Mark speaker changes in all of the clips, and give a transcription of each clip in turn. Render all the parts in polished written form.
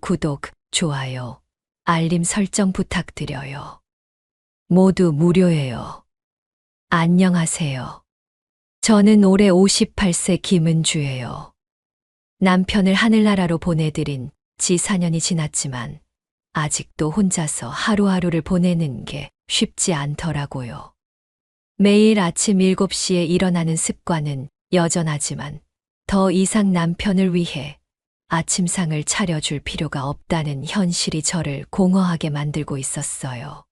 Speaker 1: 구독, 좋아요, 알림 설정 부탁드려요. 모두 무료예요. 안녕하세요. 저는 올해 58세 김은주예요. 남편을 하늘나라로 보내드린 지 4년이 지났지만 아직도 혼자서 하루하루를 보내는 게 쉽지 않더라고요. 매일 아침 7시에 일어나는 습관은 여전하지만 더 이상 남편을 위해 아침상을 차려줄 필요가 없다는 현실이 저를 공허하게 만들고 있었어요.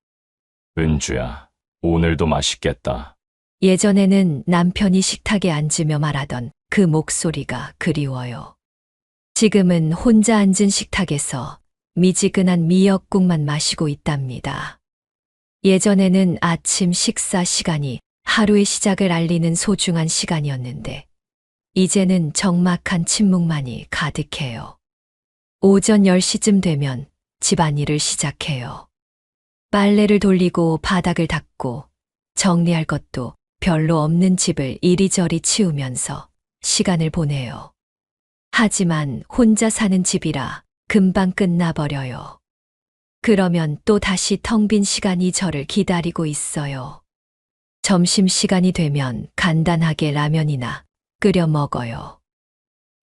Speaker 2: 은주야, 오늘도 맛있겠다.
Speaker 1: 예전에는 남편이 식탁에 앉으며 말하던 그 목소리가 그리워요. 지금은 혼자 앉은 식탁에서 미지근한 미역국만 마시고 있답니다. 예전에는 아침 식사 시간이 하루의 시작을 알리는 소중한 시간이었는데 이제는 적막한 침묵만이 가득해요. 오전 10시쯤 되면 집안일을 시작해요. 빨래를 돌리고 바닥을 닦고 정리할 것도 별로 없는 집을 이리저리 치우면서 시간을 보내요. 하지만 혼자 사는 집이라 금방 끝나버려요. 그러면 또 다시 텅 빈 시간이 저를 기다리고 있어요. 점심시간이 되면 간단하게 라면이나 끓여 먹어요.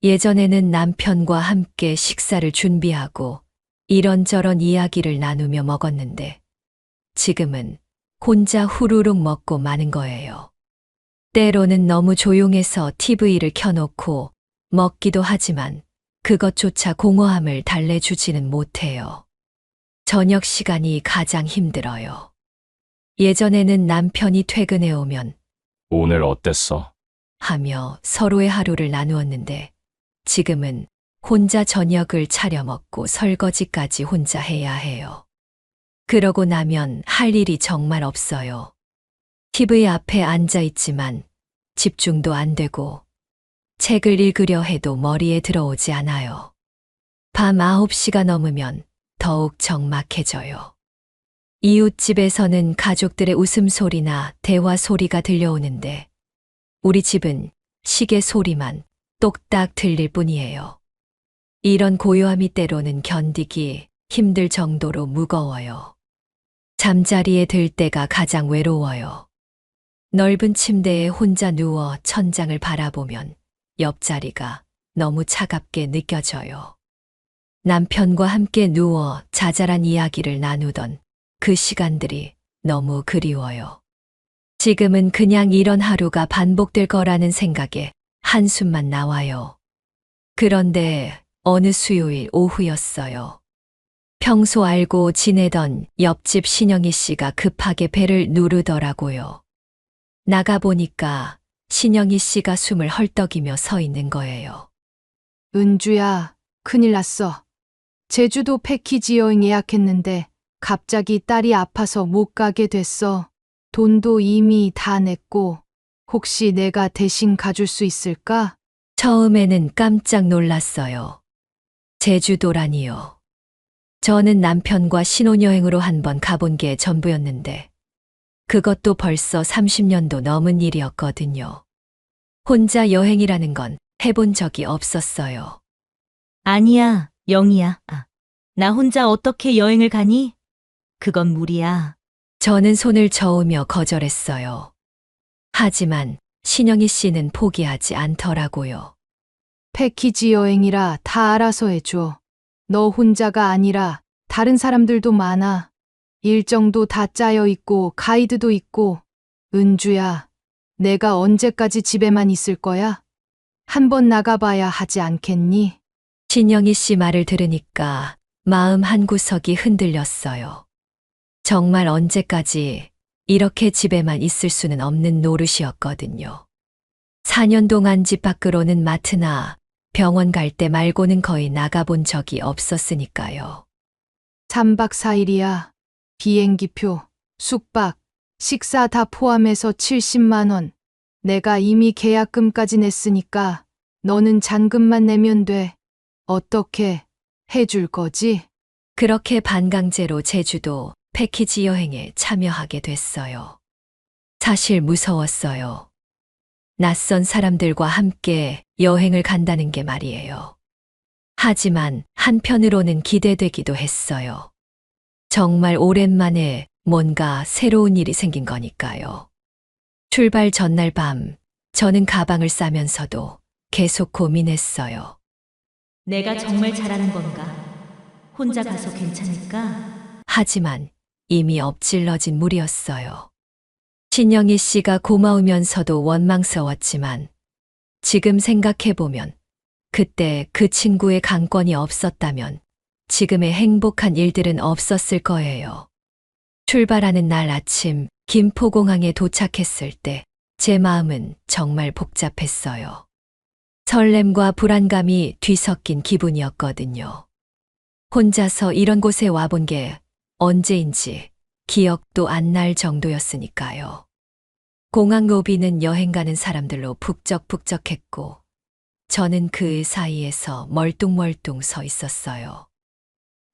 Speaker 1: 예전에는 남편과 함께 식사를 준비하고 이런저런 이야기를 나누며 먹었는데 지금은 혼자 후루룩 먹고 마는 거예요. 때로는 너무 조용해서 TV를 켜놓고 먹기도 하지만 그것조차 공허함을 달래주지는 못해요. 저녁 시간이 가장 힘들어요. 예전에는 남편이 퇴근해 오면
Speaker 2: 오늘 어땠어?
Speaker 1: 하며 서로의 하루를 나누었는데 지금은 혼자 저녁을 차려 먹고 설거지까지 혼자 해야 해요. 그러고 나면 할 일이 정말 없어요. TV 앞에 앉아 있지만 집중도 안 되고 책을 읽으려 해도 머리에 들어오지 않아요. 밤 9시가 넘으면 더욱 적막해져요. 이웃집에서는 가족들의 웃음소리나 대화 소리가 들려오는데 우리 집은 시계 소리만 똑딱 들릴 뿐이에요. 이런 고요함이 때로는 견디기 힘들 정도로 무거워요. 잠자리에 들 때가 가장 외로워요. 넓은 침대에 혼자 누워 천장을 바라보면 옆자리가 너무 차갑게 느껴져요. 남편과 함께 누워 자잘한 이야기를 나누던 그 시간들이 너무 그리워요. 지금은 그냥 이런 하루가 반복될 거라는 생각에 한숨만 나와요. 그런데 어느 수요일 오후였어요. 평소 알고 지내던 옆집 신영희 씨가 급하게 벨을 누르더라고요. 나가보니까 신영희 씨가 숨을 헐떡이며 서 있는 거예요.
Speaker 3: 은주야, 큰일 났어. 제주도 패키지 여행 예약했는데 갑자기 딸이 아파서 못 가게 됐어. 돈도 이미 다 냈고 혹시 내가 대신 가줄 수 있을까?
Speaker 1: 처음에는 깜짝 놀랐어요. 제주도라니요. 저는 남편과 신혼여행으로 한 번 가본 게 전부였는데 그것도 벌써 30년도 넘은 일이었거든요. 혼자 여행이라는 건 해본 적이 없었어요.
Speaker 4: 아니야, 영희야. 나 혼자 어떻게 여행을 가니? 그건 무리야.
Speaker 1: 저는 손을 저으며 거절했어요. 하지만 신영희 씨는 포기하지 않더라고요.
Speaker 3: 패키지 여행이라 다 알아서 해줘. 너 혼자가 아니라 다른 사람들도 많아. 일정도 다 짜여 있고 가이드도 있고. 은주야, 내가 언제까지 집에만 있을 거야? 한번 나가봐야 하지 않겠니?
Speaker 1: 신영희 씨 말을 들으니까 마음 한구석이 흔들렸어요. 정말 언제까지 이렇게 집에만 있을 수는 없는 노릇이었거든요. 4년 동안 집 밖으로는 마트나 병원 갈 때 말고는 거의 나가본 적이 없었으니까요.
Speaker 3: 3박 4일이야. 비행기표, 숙박, 식사 다 포함해서 70만 원. 내가 이미 계약금까지 냈으니까 너는 잔금만 내면 돼. 어떻게 해줄 거지?
Speaker 1: 그렇게 반강제로 제주도 패키지 여행에 참여하게 됐어요. 사실 무서웠어요. 낯선 사람들과 함께 여행을 간다는 게 말이에요. 하지만 한편으로는 기대되기도 했어요. 정말 오랜만에 뭔가 새로운 일이 생긴 거니까요. 출발 전날 밤, 저는 가방을 싸면서도 계속 고민했어요.
Speaker 4: 내가 정말 잘하는 건가? 혼자 가서 괜찮을까?
Speaker 1: 하지만 이미 엎질러진 물이었어요. 신영희 씨가 고마우면서도 원망스러웠지만 지금 생각해보면 그때 그 친구의 강권이 없었다면 지금의 행복한 일들은 없었을 거예요. 출발하는 날 아침 김포공항에 도착했을 때 제 마음은 정말 복잡했어요. 설렘과 불안감이 뒤섞인 기분이었거든요. 혼자서 이런 곳에 와본 게 언제인지 기억도 안 날 정도였으니까요. 공항 로비는 여행 가는 사람들로 북적북적했고 저는 그 사이에서 멀뚱멀뚱 서 있었어요.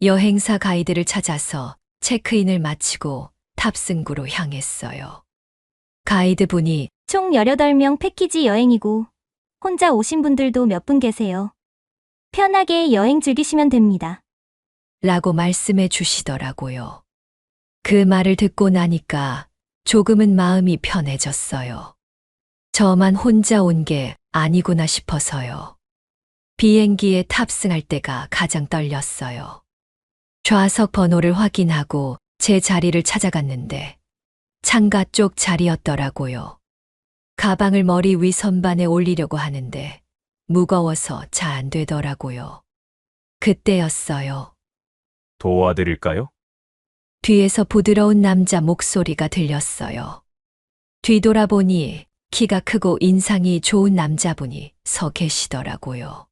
Speaker 1: 여행사 가이드를 찾아서 체크인을 마치고 탑승구로 향했어요. 가이드분이
Speaker 5: 총 18명 패키지 여행이고 혼자 오신 분들도 몇 분 계세요. 편하게 여행 즐기시면 됩니다.
Speaker 1: 라고 말씀해 주시더라고요. 그 말을 듣고 나니까 조금은 마음이 편해졌어요. 저만 혼자 온 게 아니구나 싶어서요. 비행기에 탑승할 때가 가장 떨렸어요. 좌석 번호를 확인하고 제 자리를 찾아갔는데 창가 쪽 자리였더라고요. 가방을 머리 위 선반에 올리려고 하는데 무거워서 잘 안 되더라고요. 그때였어요.
Speaker 2: 도와드릴까요?
Speaker 1: 뒤에서 부드러운 남자 목소리가 들렸어요. 뒤돌아보니 키가 크고 인상이 좋은 남자분이 서 계시더라고요.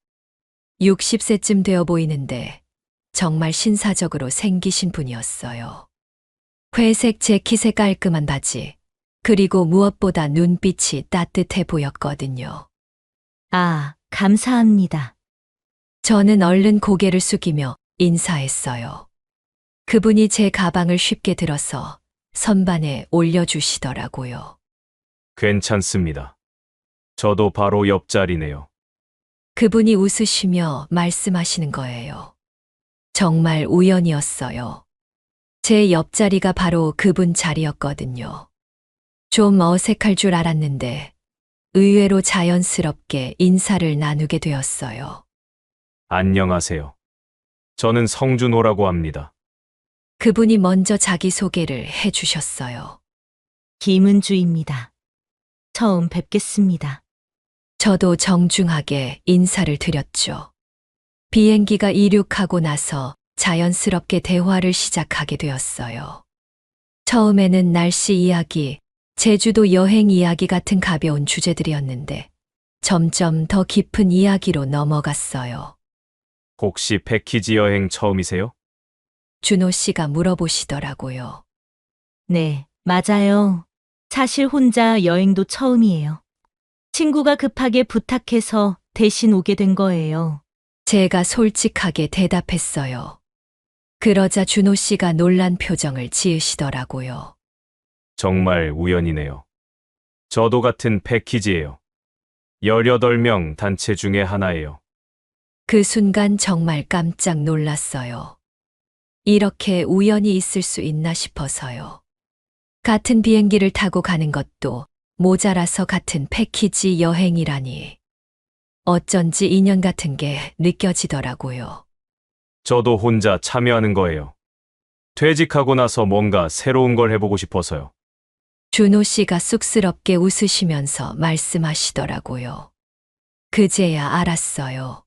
Speaker 1: 60세쯤 되어 보이는데 정말 신사적으로 생기신 분이었어요. 회색 재킷에 깔끔한 바지, 그리고 무엇보다 눈빛이 따뜻해 보였거든요.
Speaker 4: 아, 감사합니다.
Speaker 1: 저는 얼른 고개를 숙이며 인사했어요. 그분이 제 가방을 쉽게 들어서 선반에 올려주시더라고요.
Speaker 2: 괜찮습니다. 저도 바로 옆자리네요.
Speaker 1: 그분이 웃으시며 말씀하시는 거예요. 정말 우연이었어요. 제 옆자리가 바로 그분 자리였거든요. 좀 어색할 줄 알았는데 의외로 자연스럽게 인사를 나누게 되었어요.
Speaker 2: 안녕하세요. 저는 성준호라고 합니다.
Speaker 1: 그분이 먼저 자기소개를 해주셨어요.
Speaker 4: 김은주입니다. 처음 뵙겠습니다.
Speaker 1: 저도 정중하게 인사를 드렸죠. 비행기가 이륙하고 나서 자연스럽게 대화를 시작하게 되었어요. 처음에는 날씨 이야기, 제주도 여행 이야기 같은 가벼운 주제들이었는데 점점 더 깊은 이야기로 넘어갔어요.
Speaker 2: 혹시 패키지 여행 처음이세요?
Speaker 1: 준호 씨가 물어보시더라고요.
Speaker 4: 네, 맞아요. 사실 혼자 여행도 처음이에요. 친구가 급하게 부탁해서 대신 오게 된 거예요.
Speaker 1: 제가 솔직하게 대답했어요. 그러자 준호 씨가 놀란 표정을 지으시더라고요.
Speaker 2: 정말 우연이네요. 저도 같은 패키지예요. 18명 단체 중에 하나예요.
Speaker 1: 그 순간 정말 깜짝 놀랐어요. 이렇게 우연이 있을 수 있나 싶어서요. 같은 비행기를 타고 가는 것도 모자라서 같은 패키지 여행이라니. 어쩐지 인연 같은 게 느껴지더라고요.
Speaker 2: 저도 혼자 참여하는 거예요. 퇴직하고 나서 뭔가 새로운 걸 해보고 싶어서요.
Speaker 1: 준호 씨가 쑥스럽게 웃으시면서 말씀하시더라고요. 그제야 알았어요.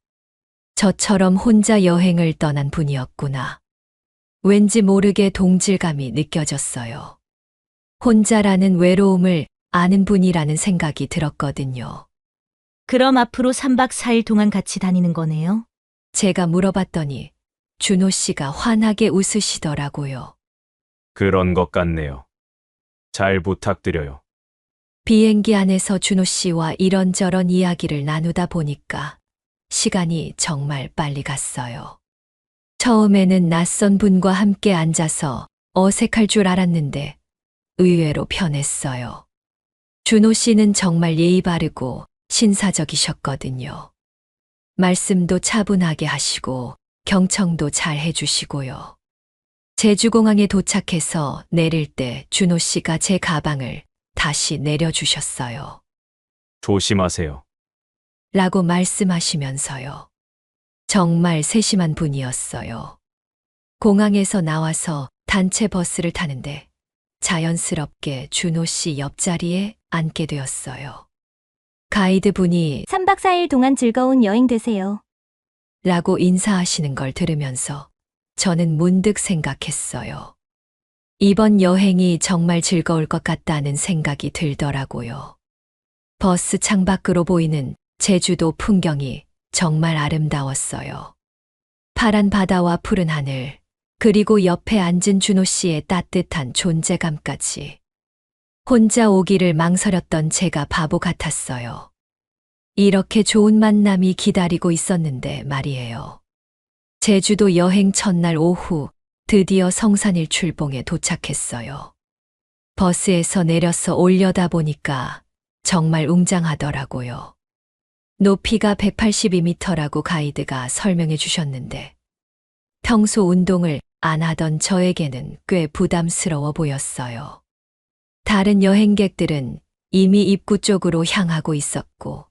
Speaker 1: 저처럼 혼자 여행을 떠난 분이었구나. 왠지 모르게 동질감이 느껴졌어요. 혼자라는 외로움을 아는 분이라는 생각이 들었거든요.
Speaker 4: 그럼 앞으로 3박 4일 동안 같이 다니는 거네요?
Speaker 1: 제가 물어봤더니 준호 씨가 환하게 웃으시더라고요.
Speaker 2: 그런 것 같네요. 잘 부탁드려요.
Speaker 1: 비행기 안에서 준호 씨와 이런저런 이야기를 나누다 보니까 시간이 정말 빨리 갔어요. 처음에는 낯선 분과 함께 앉아서 어색할 줄 알았는데 의외로 편했어요. 준호 씨는 정말 예의 바르고 신사적이셨거든요. 말씀도 차분하게 하시고 경청도 잘 해주시고요. 제주공항에 도착해서 내릴 때 준호 씨가 제 가방을 다시 내려주셨어요.
Speaker 2: 조심하세요.
Speaker 1: 라고 말씀하시면서요. 정말 세심한 분이었어요. 공항에서 나와서 단체 버스를 타는데 자연스럽게 준호 씨 옆자리에 앉게 되었어요. 가이드 분이
Speaker 5: 3박 4일 동안 즐거운 여행 되세요.
Speaker 1: 라고 인사하시는 걸 들으면서 저는 문득 생각했어요. 이번 여행이 정말 즐거울 것 같다는 생각이 들더라고요. 버스 창밖으로 보이는 제주도 풍경이 정말 아름다웠어요. 파란 바다와 푸른 하늘, 그리고 옆에 앉은 준호 씨의 따뜻한 존재감까지. 혼자 오기를 망설였던 제가 바보 같았어요. 이렇게 좋은 만남이 기다리고 있었는데 말이에요. 제주도 여행 첫날 오후 드디어 성산일 출봉에 도착했어요. 버스에서 내려서 올려다보니까 정말 웅장하더라고요. 높이가 182m라고 가이드가 설명해 주셨는데 평소 운동을 안 하던 저에게는 꽤 부담스러워 보였어요. 다른 여행객들은 이미 입구 쪽으로 향하고 있었고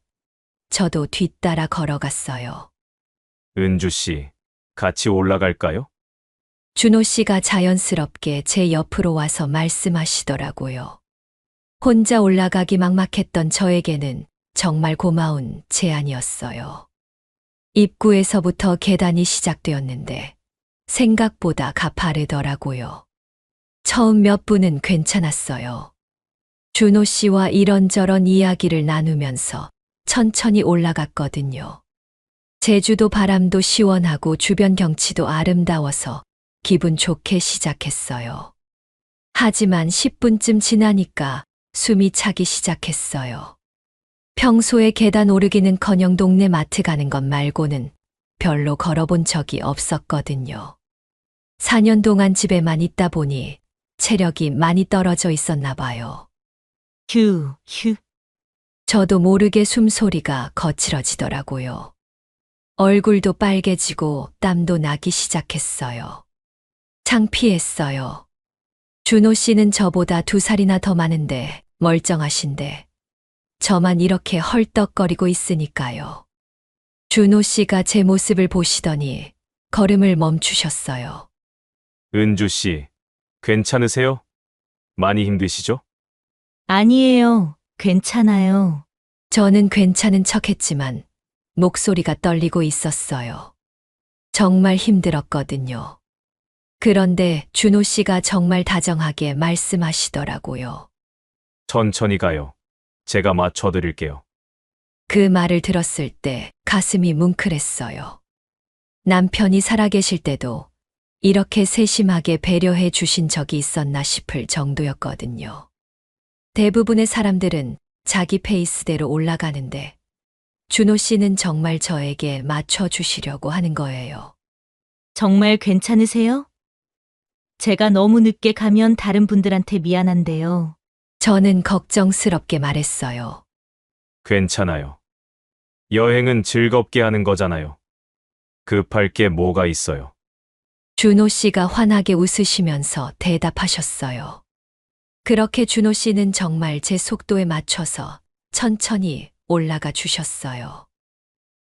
Speaker 1: 저도 뒤따라 걸어갔어요.
Speaker 2: 은주 씨, 같이 올라갈까요?
Speaker 1: 준호 씨가 자연스럽게 제 옆으로 와서 말씀하시더라고요. 혼자 올라가기 막막했던 저에게는 정말 고마운 제안이었어요. 입구에서부터 계단이 시작되었는데 생각보다 가파르더라고요. 처음 몇 분은 괜찮았어요. 준호 씨와 이런저런 이야기를 나누면서 천천히 올라갔거든요. 제주도 바람도 시원하고 주변 경치도 아름다워서 기분 좋게 시작했어요. 하지만 10분쯤 지나니까 숨이 차기 시작했어요. 평소에 계단 오르기는커녕 동네 마트 가는 것 말고는 별로 걸어본 적이 없었거든요. 4년 동안 집에만 있다 보니 체력이 많이 떨어져 있었나 봐요.
Speaker 4: 휴.
Speaker 1: 저도 모르게 숨소리가 거칠어지더라고요. 얼굴도 빨개지고 땀도 나기 시작했어요. 창피했어요. 준호 씨는 저보다 2살이나 더 많은데 멀쩡하신데 저만 이렇게 헐떡거리고 있으니까요. 준호 씨가 제 모습을 보시더니 걸음을 멈추셨어요.
Speaker 2: 은주 씨, 괜찮으세요? 많이 힘드시죠?
Speaker 4: 아니에요. 괜찮아요.
Speaker 1: 저는 괜찮은 척했지만 목소리가 떨리고 있었어요. 정말 힘들었거든요. 그런데 준호 씨가 정말 다정하게 말씀하시더라고요.
Speaker 2: 천천히 가요. 제가 맞춰드릴게요.
Speaker 1: 그 말을 들었을 때 가슴이 뭉클했어요. 남편이 살아계실 때도 이렇게 세심하게 배려해 주신 적이 있었나 싶을 정도였거든요. 대부분의 사람들은 자기 페이스대로 올라가는데 준호 씨는 정말 저에게 맞춰주시려고 하는 거예요.
Speaker 4: 정말 괜찮으세요? 제가 너무 늦게 가면 다른 분들한테 미안한데요.
Speaker 1: 저는 걱정스럽게 말했어요.
Speaker 2: 괜찮아요. 여행은 즐겁게 하는 거잖아요. 급할 게 뭐가 있어요.
Speaker 1: 준호 씨가 환하게 웃으시면서 대답하셨어요. 그렇게 준호 씨는 정말 제 속도에 맞춰서 천천히 올라가 주셨어요.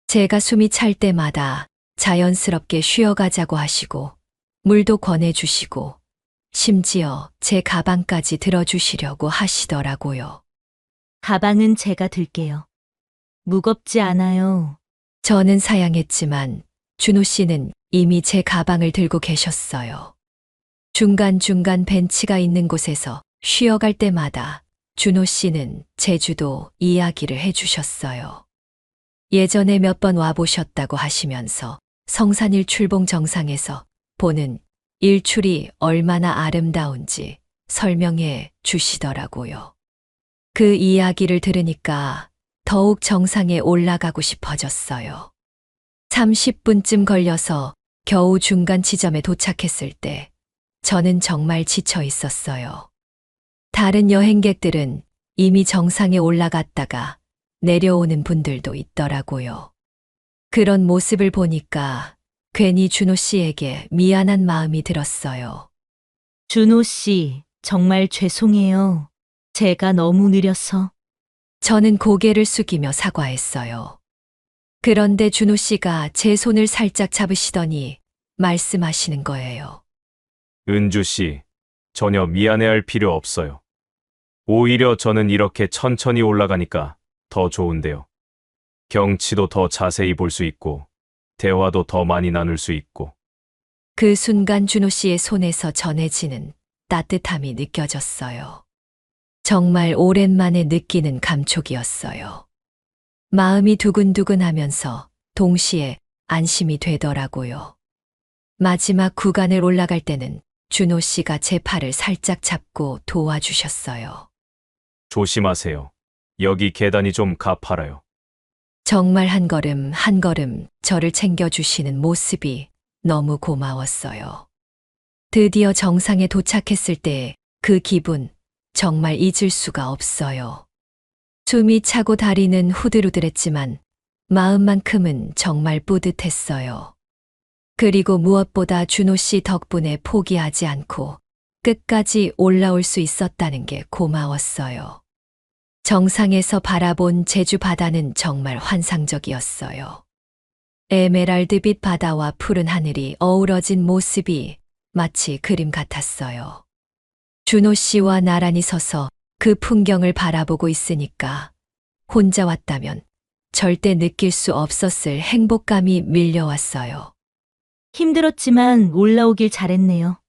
Speaker 1: 제가 숨이 찰 때마다 자연스럽게 쉬어가자고 하시고 물도 권해주시고 심지어 제 가방까지 들어주시려고 하시더라고요.
Speaker 4: 가방은 제가 들게요. 무겁지 않아요.
Speaker 1: 저는 사양했지만 준호 씨는 이미 제 가방을 들고 계셨어요. 중간중간 벤치가 있는 곳에서 쉬어갈 때마다 준호 씨는 제주도 이야기를 해주셨어요. 예전에 몇 번 와보셨다고 하시면서 성산일 출봉 정상에서 보는 일출이 얼마나 아름다운지 설명해 주시더라고요. 그 이야기를 들으니까 더욱 정상에 올라가고 싶어졌어요. 30분쯤 걸려서 겨우 중간 지점에 도착했을 때 저는 정말 지쳐 있었어요. 다른 여행객들은 이미 정상에 올라갔다가 내려오는 분들도 있더라고요. 그런 모습을 보니까 괜히 준호 씨에게 미안한 마음이 들었어요.
Speaker 4: 준호 씨, 정말 죄송해요. 제가 너무 느려서.
Speaker 1: 저는 고개를 숙이며 사과했어요. 그런데 준호 씨가 제 손을 살짝 잡으시더니 말씀하시는 거예요.
Speaker 2: 은주 씨, 전혀 미안해할 필요 없어요. 오히려 저는 이렇게 천천히 올라가니까 더 좋은데요. 경치도 더 자세히 볼 수 있고, 대화도 더 많이 나눌 수 있고.
Speaker 1: 그 순간 준호 씨의 손에서 전해지는 따뜻함이 느껴졌어요. 정말 오랜만에 느끼는 감촉이었어요. 마음이 두근두근하면서 동시에 안심이 되더라고요. 마지막 구간을 올라갈 때는 준호 씨가 제 팔을 살짝 잡고 도와주셨어요.
Speaker 2: 조심하세요. 여기 계단이 좀 가파라요.
Speaker 1: 정말 한 걸음 한 걸음 저를 챙겨주시는 모습이 너무 고마웠어요. 드디어 정상에 도착했을 때 그 기분 정말 잊을 수가 없어요. 숨이 차고 다리는 후들후들했지만 마음만큼은 정말 뿌듯했어요. 그리고 무엇보다 준호 씨 덕분에 포기하지 않고 끝까지 올라올 수 있었다는 게 고마웠어요. 정상에서 바라본 제주 바다는 정말 환상적이었어요. 에메랄드빛 바다와 푸른 하늘이 어우러진 모습이 마치 그림 같았어요. 준호 씨와 나란히 서서 그 풍경을 바라보고 있으니까 혼자 왔다면 절대 느낄 수 없었을 행복감이 밀려왔어요.
Speaker 4: 힘들었지만 올라오길 잘했네요.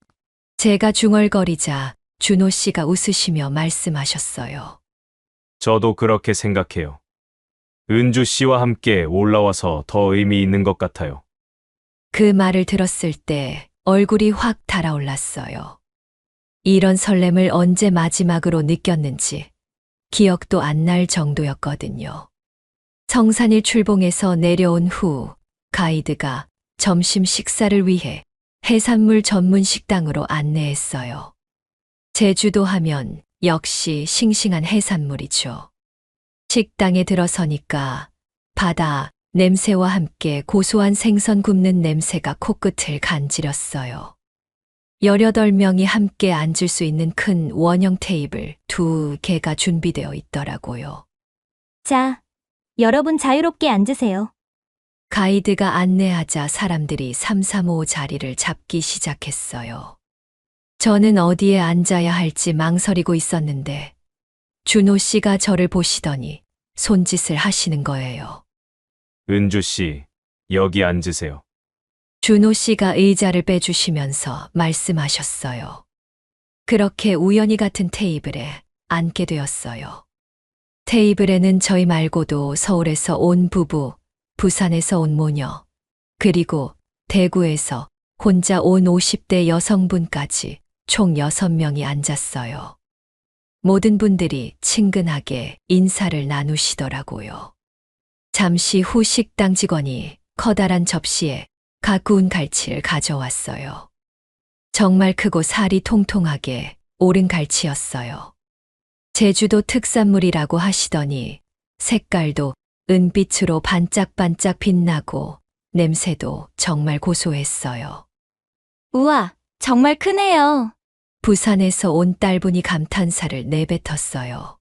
Speaker 1: 제가 중얼거리자 준호 씨가 웃으시며 말씀하셨어요.
Speaker 2: 저도 그렇게 생각해요. 은주 씨와 함께 올라와서 더 의미 있는 것 같아요.
Speaker 1: 그 말을 들었을 때 얼굴이 확 달아올랐어요. 이런 설렘을 언제 마지막으로 느꼈는지 기억도 안 날 정도였거든요. 성산일 출봉에서 내려온 후 가이드가 점심 식사를 위해 해산물 전문 식당으로 안내했어요. 제주도 하면 역시 싱싱한 해산물이죠. 식당에 들어서니까 바다 냄새와 함께 고소한 생선 굽는 냄새가 코끝을 간지렸어요. 18명이 함께 앉을 수 있는 큰 원형 테이블 2개가 준비되어 있더라고요.
Speaker 5: 자, 여러분 자유롭게 앉으세요.
Speaker 1: 가이드가 안내하자 사람들이 335 자리를 잡기 시작했어요. 저는 어디에 앉아야 할지 망설이고 있었는데 준호 씨가 저를 보시더니 손짓을 하시는 거예요.
Speaker 2: 은주 씨, 여기 앉으세요.
Speaker 1: 준호 씨가 의자를 빼주시면서 말씀하셨어요. 그렇게 우연히 같은 테이블에 앉게 되었어요. 테이블에는 저희 말고도 서울에서 온 부부, 부산에서 온 모녀, 그리고 대구에서 혼자 온 50대 여성분까지 총 6명이 앉았어요. 모든 분들이 친근하게 인사를 나누시더라고요. 잠시 후 식당 직원이 커다란 접시에 갓 구운 갈치를 가져왔어요. 정말 크고 살이 통통하게 오른 갈치였어요. 제주도 특산물이라고 하시더니 색깔도 은빛으로 반짝반짝 빛나고 냄새도 정말 고소했어요.
Speaker 5: 우와, 정말 크네요.
Speaker 1: 부산에서 온 딸분이 감탄사를 내뱉었어요.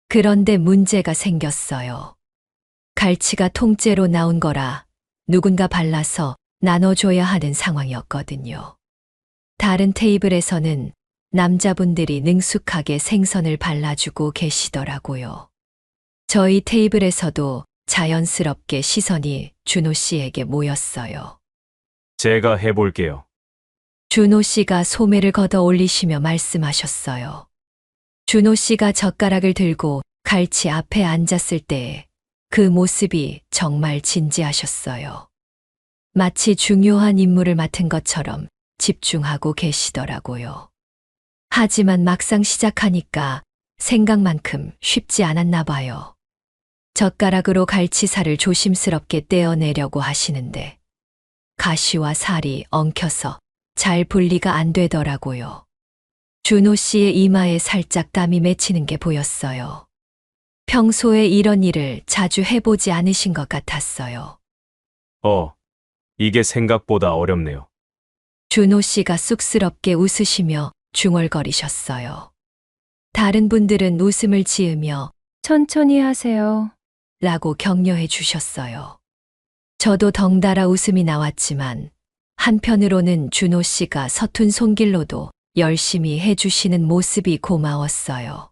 Speaker 1: 그런데 문제가 생겼어요. 갈치가 통째로 나온 거라 누군가 발라서 나눠줘야 하는 상황이었거든요. 다른 테이블에서는 남자분들이 능숙하게 생선을 발라주고 계시더라고요. 저희 테이블에서도 자연스럽게 시선이 준호 씨에게 모였어요.
Speaker 2: 제가 해볼게요.
Speaker 1: 준호 씨가 소매를 걷어 올리시며 말씀하셨어요. 준호 씨가 젓가락을 들고 갈치 앞에 앉았을 때 그 모습이 정말 진지하셨어요. 마치 중요한 임무를 맡은 것처럼 집중하고 계시더라고요. 하지만 막상 시작하니까 생각만큼 쉽지 않았나 봐요. 젓가락으로 갈치살을 조심스럽게 떼어내려고 하시는데 가시와 살이 엉켜서 잘 분리가 안 되더라고요. 준호 씨의 이마에 살짝 땀이 맺히는 게 보였어요. 평소에 이런 일을 자주 해보지 않으신 것 같았어요.
Speaker 2: 이게 생각보다 어렵네요.
Speaker 1: 준호 씨가 쑥스럽게 웃으시며 중얼거리셨어요. 다른 분들은 웃음을 지으며
Speaker 3: 천천히 하세요.
Speaker 1: 라고 격려해 주셨어요. 저도 덩달아 웃음이 나왔지만 한편으로는 준호 씨가 서툰 손길로도 열심히 해주시는 모습이 고마웠어요.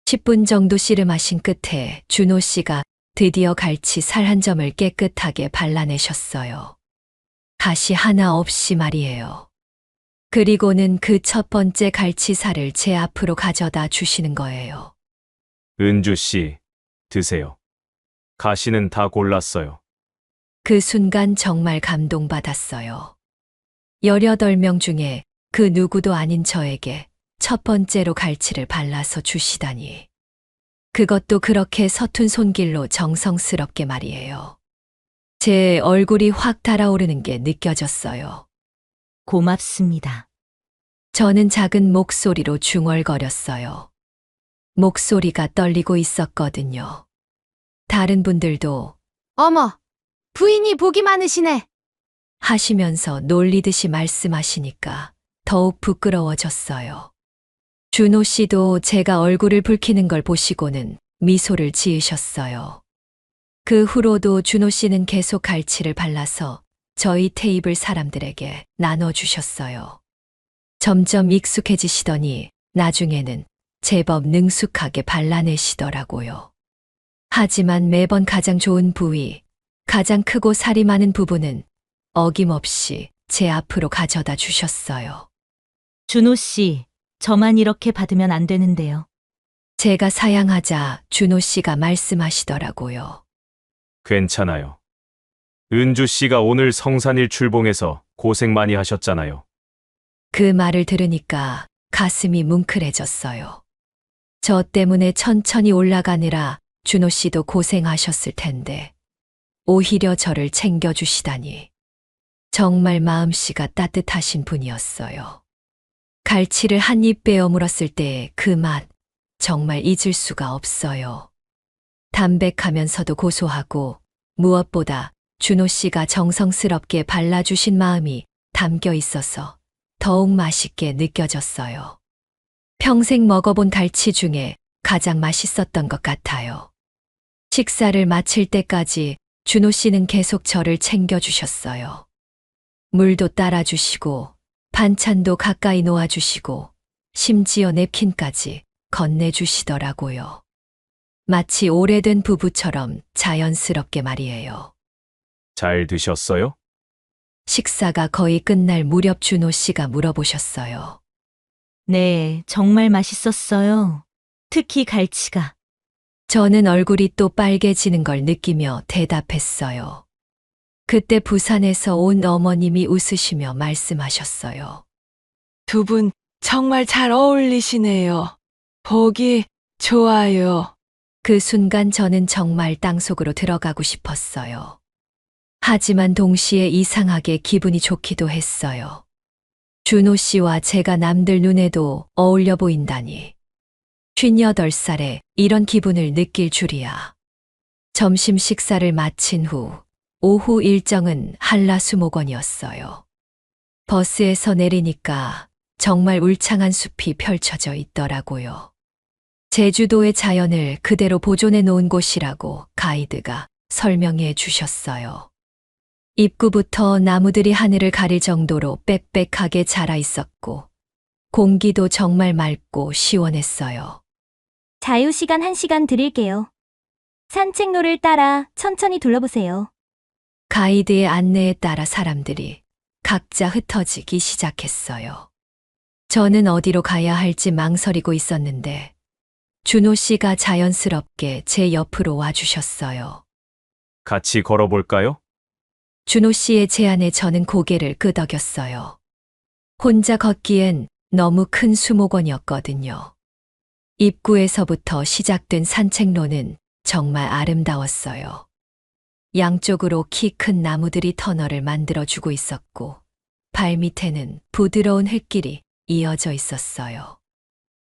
Speaker 1: 10분 정도 씨름하신 끝에 준호 씨가 드디어 갈치 살 한 점을 깨끗하게 발라내셨어요. 가시 하나 없이 말이에요. 그리고는 그 첫 번째 갈치살을 제 앞으로 가져다 주시는 거예요.
Speaker 2: 은주 씨, 드세요. 가시는 다 골랐어요.
Speaker 1: 그 순간 정말 감동받았어요. 18명 중에 그 누구도 아닌 저에게 첫 번째로 갈치를 발라서 주시다니. 그것도 그렇게 서툰 손길로 정성스럽게 말이에요. 제 얼굴이 확 달아오르는 게 느껴졌어요.
Speaker 4: 고맙습니다.
Speaker 1: 저는 작은 목소리로 중얼거렸어요. 목소리가 떨리고 있었거든요. 다른 분들도
Speaker 3: 어머, 부인이 복이 많으시네.
Speaker 1: 하시면서 놀리듯이 말씀하시니까 더욱 부끄러워졌어요. 준호 씨도 제가 얼굴을 붉히는 걸 보시고는 미소를 지으셨어요. 그 후로도 준호 씨는 계속 갈치를 발라서 저희 테이블 사람들에게 나눠주셨어요. 점점 익숙해지시더니 나중에는 제법 능숙하게 발라내시더라고요. 하지만 매번 가장 좋은 부위, 가장 크고 살이 많은 부분은 어김없이 제 앞으로 가져다 주셨어요.
Speaker 4: 준호 씨, 저만 이렇게 받으면 안 되는데요.
Speaker 1: 제가 사양하자 준호 씨가 말씀하시더라고요.
Speaker 2: 괜찮아요. 은주 씨가 오늘 성산일 출봉해서 고생 많이 하셨잖아요.
Speaker 1: 그 말을 들으니까 가슴이 뭉클해졌어요. 저 때문에 천천히 올라가느라 준호 씨도 고생하셨을 텐데 오히려 저를 챙겨주시다니. 정말 마음씨가 따뜻하신 분이었어요. 갈치를 한 입 베어 물었을 때의 그 맛, 정말 잊을 수가 없어요. 담백하면서도 고소하고 무엇보다 준호 씨가 정성스럽게 발라주신 마음이 담겨 있어서 더욱 맛있게 느껴졌어요. 평생 먹어본 갈치 중에 가장 맛있었던 것 같아요. 식사를 마칠 때까지 준호 씨는 계속 저를 챙겨주셨어요. 물도 따라주시고 반찬도 가까이 놓아주시고 심지어 냅킨까지 건네주시더라고요. 마치 오래된 부부처럼 자연스럽게 말이에요.
Speaker 2: 잘 드셨어요?
Speaker 1: 식사가 거의 끝날 무렵 준호 씨가 물어보셨어요.
Speaker 4: 네, 정말 맛있었어요. 특히 갈치가.
Speaker 1: 저는 얼굴이 또 빨개지는 걸 느끼며 대답했어요. 그때 부산에서 온 어머님이 웃으시며 말씀하셨어요.
Speaker 6: 두 분 정말 잘 어울리시네요. 보기 좋아요.
Speaker 1: 그 순간 저는 정말 땅속으로 들어가고 싶었어요. 하지만 동시에 이상하게 기분이 좋기도 했어요. 준호 씨와 제가 남들 눈에도 어울려 보인다니. 58살에 이런 기분을 느낄 줄이야. 점심 식사를 마친 후 오후 일정은 한라수목원이었어요. 버스에서 내리니까 정말 울창한 숲이 펼쳐져 있더라고요. 제주도의 자연을 그대로 보존해 놓은 곳이라고 가이드가 설명해 주셨어요. 입구부터 나무들이 하늘을 가릴 정도로 빽빽하게 자라 있었고 공기도 정말 맑고 시원했어요.
Speaker 5: 자유시간 1시간 드릴게요. 산책로를 따라 천천히 둘러보세요.
Speaker 1: 가이드의 안내에 따라 사람들이 각자 흩어지기 시작했어요. 저는 어디로 가야 할지 망설이고 있었는데 준호 씨가 자연스럽게 제 옆으로 와주셨어요.
Speaker 2: 같이 걸어볼까요?
Speaker 1: 준호 씨의 제안에 저는 고개를 끄덕였어요. 혼자 걷기엔 너무 큰 수목원이었거든요. 입구에서부터 시작된 산책로는 정말 아름다웠어요. 양쪽으로 키 큰 나무들이 터널을 만들어주고 있었고 발밑에는 부드러운 흙길이 이어져 있었어요.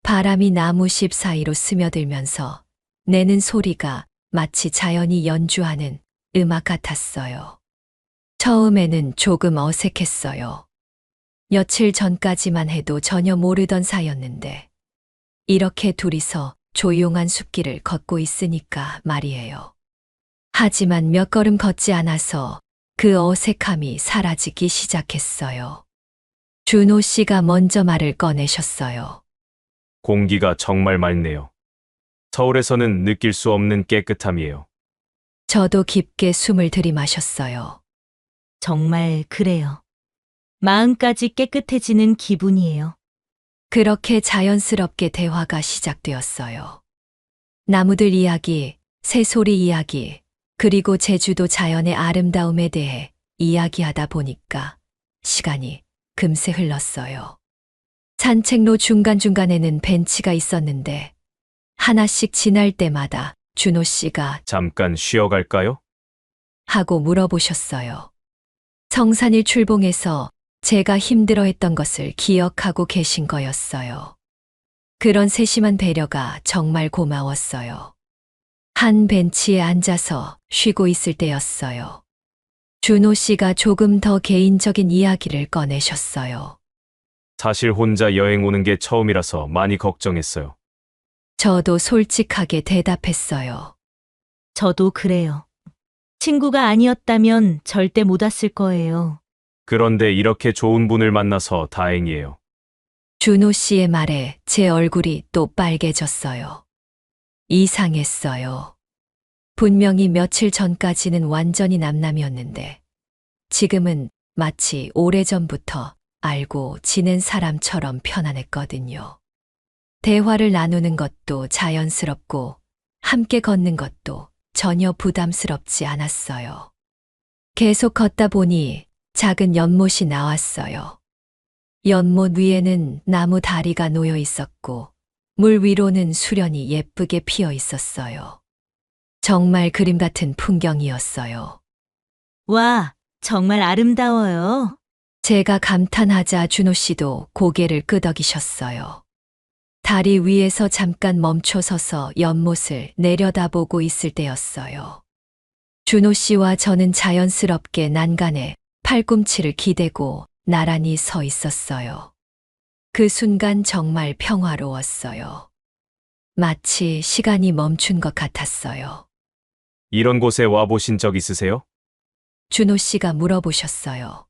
Speaker 1: 바람이 나무십 사이로 스며들면서 내는 소리가 마치 자연이 연주하는 음악 같았어요. 처음에는 조금 어색했어요. 며칠 전까지만 해도 전혀 모르던 사이였는데, 이렇게 둘이서 조용한 숲길을 걷고 있으니까 말이에요. 하지만 몇 걸음 걷지 않아서 그 어색함이 사라지기 시작했어요. 준호 씨가 먼저 말을 꺼내셨어요.
Speaker 2: 공기가 정말 맑네요. 서울에서는 느낄 수 없는 깨끗함이에요.
Speaker 1: 저도 깊게 숨을 들이마셨어요.
Speaker 4: 정말 그래요. 마음까지 깨끗해지는 기분이에요.
Speaker 1: 그렇게 자연스럽게 대화가 시작되었어요. 나무들 이야기, 새소리 이야기, 그리고 제주도 자연의 아름다움에 대해 이야기하다 보니까 시간이 금세 흘렀어요. 산책로 중간중간에는 벤치가 있었는데 하나씩 지날 때마다 준호 씨가
Speaker 2: 잠깐 쉬어갈까요?
Speaker 1: 하고 물어보셨어요. 성산일 출봉에서 제가 힘들어했던 것을 기억하고 계신 거였어요. 그런 세심한 배려가 정말 고마웠어요. 한 벤치에 앉아서 쉬고 있을 때였어요. 준호 씨가 조금 더 개인적인 이야기를 꺼내셨어요.
Speaker 2: 사실 혼자 여행 오는 게 처음이라서 많이 걱정했어요.
Speaker 1: 저도 솔직하게 대답했어요.
Speaker 4: 저도 그래요. 친구가 아니었다면 절대 못 왔을 거예요.
Speaker 2: 그런데 이렇게 좋은 분을 만나서 다행이에요.
Speaker 1: 준호 씨의 말에 제 얼굴이 또 빨개졌어요. 이상했어요. 분명히 며칠 전까지는 완전히 남남이었는데 지금은 마치 오래전부터 알고 지낸 사람처럼 편안했거든요. 대화를 나누는 것도 자연스럽고 함께 걷는 것도 전혀 부담스럽지 않았어요. 계속 걷다 보니 작은 연못이 나왔어요. 연못 위에는 나무 다리가 놓여 있었고 물 위로는 수련이 예쁘게 피어 있었어요. 정말 그림 같은 풍경이었어요.
Speaker 4: 와, 정말 아름다워요.
Speaker 1: 제가 감탄하자 준호 씨도 고개를 끄덕이셨어요. 다리 위에서 잠깐 멈춰 서서 연못을 내려다보고 있을 때였어요. 준호 씨와 저는 자연스럽게 난간에 팔꿈치를 기대고 나란히 서 있었어요. 그 순간 정말 평화로웠어요. 마치 시간이 멈춘 것 같았어요.
Speaker 2: 이런 곳에 와보신 적 있으세요?
Speaker 1: 준호 씨가 물어보셨어요.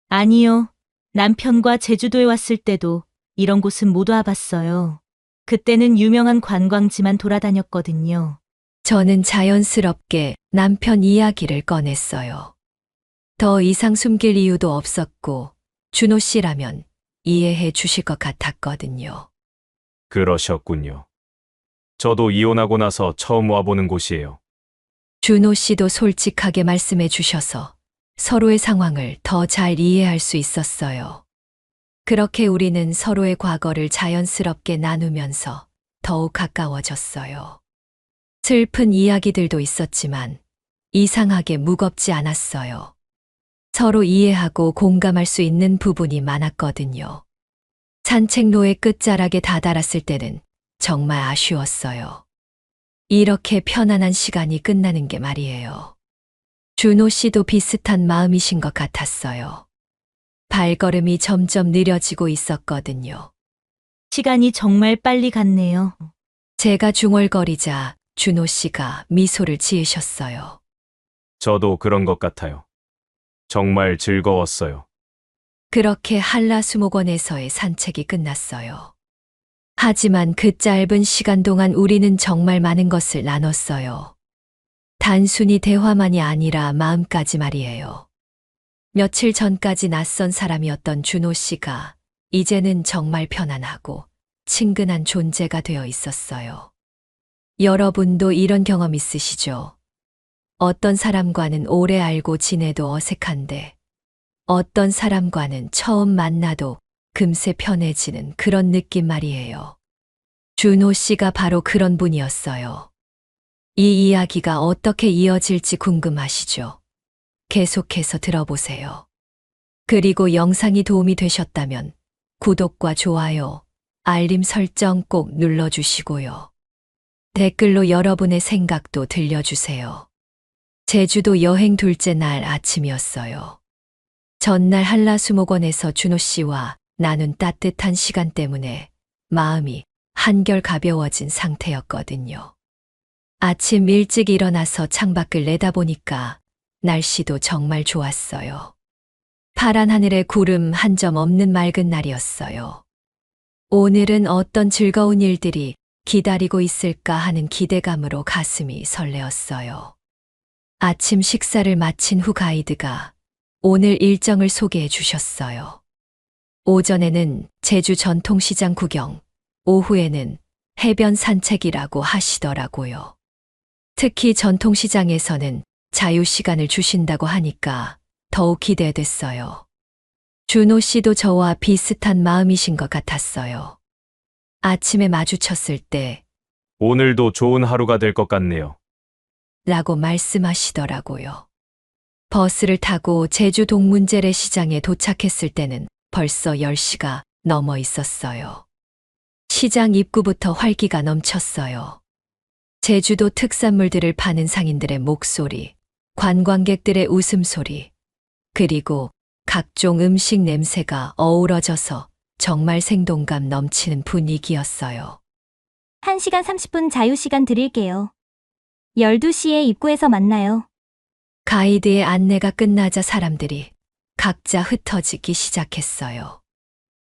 Speaker 4: 아니요. 남편과 제주도에 왔을 때도 이런 곳은 못 와봤어요. 그때는 유명한 관광지만 돌아다녔거든요.
Speaker 1: 저는 자연스럽게 남편 이야기를 꺼냈어요. 더 이상 숨길 이유도 없었고 준호 씨라면 이해해 주실 것 같았거든요.
Speaker 2: 그러셨군요. 저도 이혼하고 나서 처음 와보는 곳이에요.
Speaker 1: 준호 씨도 솔직하게 말씀해 주셔서 서로의 상황을 더 잘 이해할 수 있었어요. 그렇게 우리는 서로의 과거를 자연스럽게 나누면서 더욱 가까워졌어요. 슬픈 이야기들도 있었지만 이상하게 무겁지 않았어요. 서로 이해하고 공감할 수 있는 부분이 많았거든요. 산책로의 끝자락에 다다랐을 때는 정말 아쉬웠어요. 이렇게 편안한 시간이 끝나는 게 말이에요. 준호 씨도 비슷한 마음이신 것 같았어요. 발걸음이 점점 느려지고 있었거든요.
Speaker 4: 시간이 정말 빨리 갔네요.
Speaker 1: 제가 중얼거리자 준호 씨가 미소를 지으셨어요.
Speaker 2: 저도 그런 것 같아요. 정말 즐거웠어요.
Speaker 1: 그렇게 한라수목원에서의 산책이 끝났어요. 하지만 그 짧은 시간 동안 우리는 정말 많은 것을 나눴어요. 단순히 대화만이 아니라 마음까지 말이에요. 며칠 전까지 낯선 사람이었던 준호 씨가 이제는 정말 편안하고 친근한 존재가 되어 있었어요. 여러분도 이런 경험 있으시죠? 어떤 사람과는 오래 알고 지내도 어색한데 어떤 사람과는 처음 만나도 금세 편해지는 그런 느낌 말이에요. 준호 씨가 바로 그런 분이었어요. 이 이야기가 어떻게 이어질지 궁금하시죠? 계속해서 들어보세요. 그리고 영상이 도움이 되셨다면 구독과 좋아요, 알림 설정 꼭 눌러주시고요. 댓글로 여러분의 생각도 들려주세요. 제주도 여행 둘째 날 아침이었어요. 전날 한라수목원에서 준호 씨와 나눈 따뜻한 시간 때문에 마음이 한결 가벼워진 상태였거든요. 아침 일찍 일어나서 창밖을 내다보니까 날씨도 정말 좋았어요. 파란 하늘에 구름 한 점 없는 맑은 날이었어요. 오늘은 어떤 즐거운 일들이 기다리고 있을까 하는 기대감으로 가슴이 설레었어요. 아침 식사를 마친 후 가이드가 오늘 일정을 소개해 주셨어요. 오전에는 제주 전통시장 구경, 오후에는 해변 산책이라고 하시더라고요. 특히 전통시장에서는 자유시간을 주신다고 하니까 더욱 기대됐어요. 준호 씨도 저와 비슷한 마음이신 것 같았어요. 아침에 마주쳤을 때
Speaker 2: 오늘도 좋은 하루가 될 것 같네요.
Speaker 1: 라고 말씀하시더라고요. 버스를 타고 제주 동문재래시장에 도착했을 때는 벌써 10시가 넘어 있었어요. 시장 입구부터 활기가 넘쳤어요. 제주도 특산물들을 파는 상인들의 목소리, 관광객들의 웃음소리, 그리고 각종 음식 냄새가 어우러져서 정말 생동감 넘치는 분위기였어요.
Speaker 5: 1시간 30분 자유시간 드릴게요. 12시에 입구에서 만나요.
Speaker 1: 가이드의 안내가 끝나자 사람들이 각자 흩어지기 시작했어요.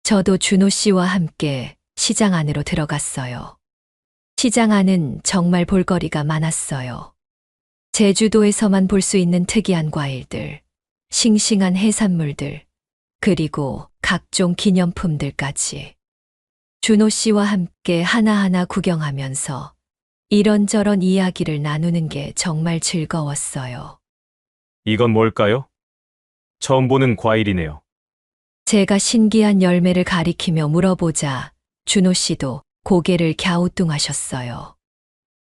Speaker 1: 저도 준호 씨와 함께 시장 안으로 들어갔어요. 시장 안은 정말 볼거리가 많았어요. 제주도에서만 볼 수 있는 특이한 과일들, 싱싱한 해산물들, 그리고 각종 기념품들까지. 준호 씨와 함께 하나하나 구경하면서 이런저런 이야기를 나누는 게 정말 즐거웠어요.
Speaker 2: 이건 뭘까요? 처음 보는 과일이네요.
Speaker 1: 제가 신기한 열매를 가리키며 물어보자 준호 씨도 고개를 갸우뚱하셨어요.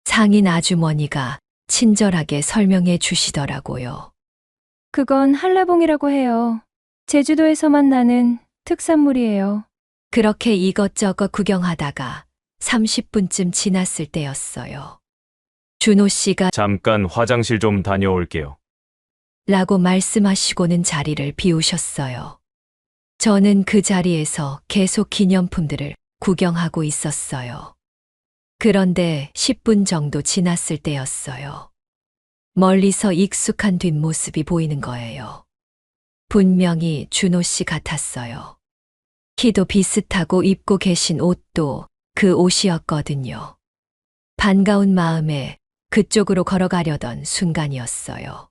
Speaker 1: 상인 아주머니가 친절하게 설명해 주시더라고요.
Speaker 7: 그건 한라봉이라고 해요. 제주도에서만 나는 특산물이에요.
Speaker 1: 그렇게 이것저것 구경하다가 30분쯤 지났을 때였어요. 준호 씨가
Speaker 2: 잠깐 화장실 좀 다녀올게요.
Speaker 1: 라고 말씀하시고는 자리를 비우셨어요. 저는 그 자리에서 계속 기념품들을 구경하고 있었어요. 그런데 10분 정도 지났을 때였어요. 멀리서 익숙한 뒷모습이 보이는 거예요. 분명히 준호 씨 같았어요. 키도 비슷하고 입고 계신 옷도 그 옷이었거든요. 반가운 마음에 그쪽으로 걸어가려던 순간이었어요.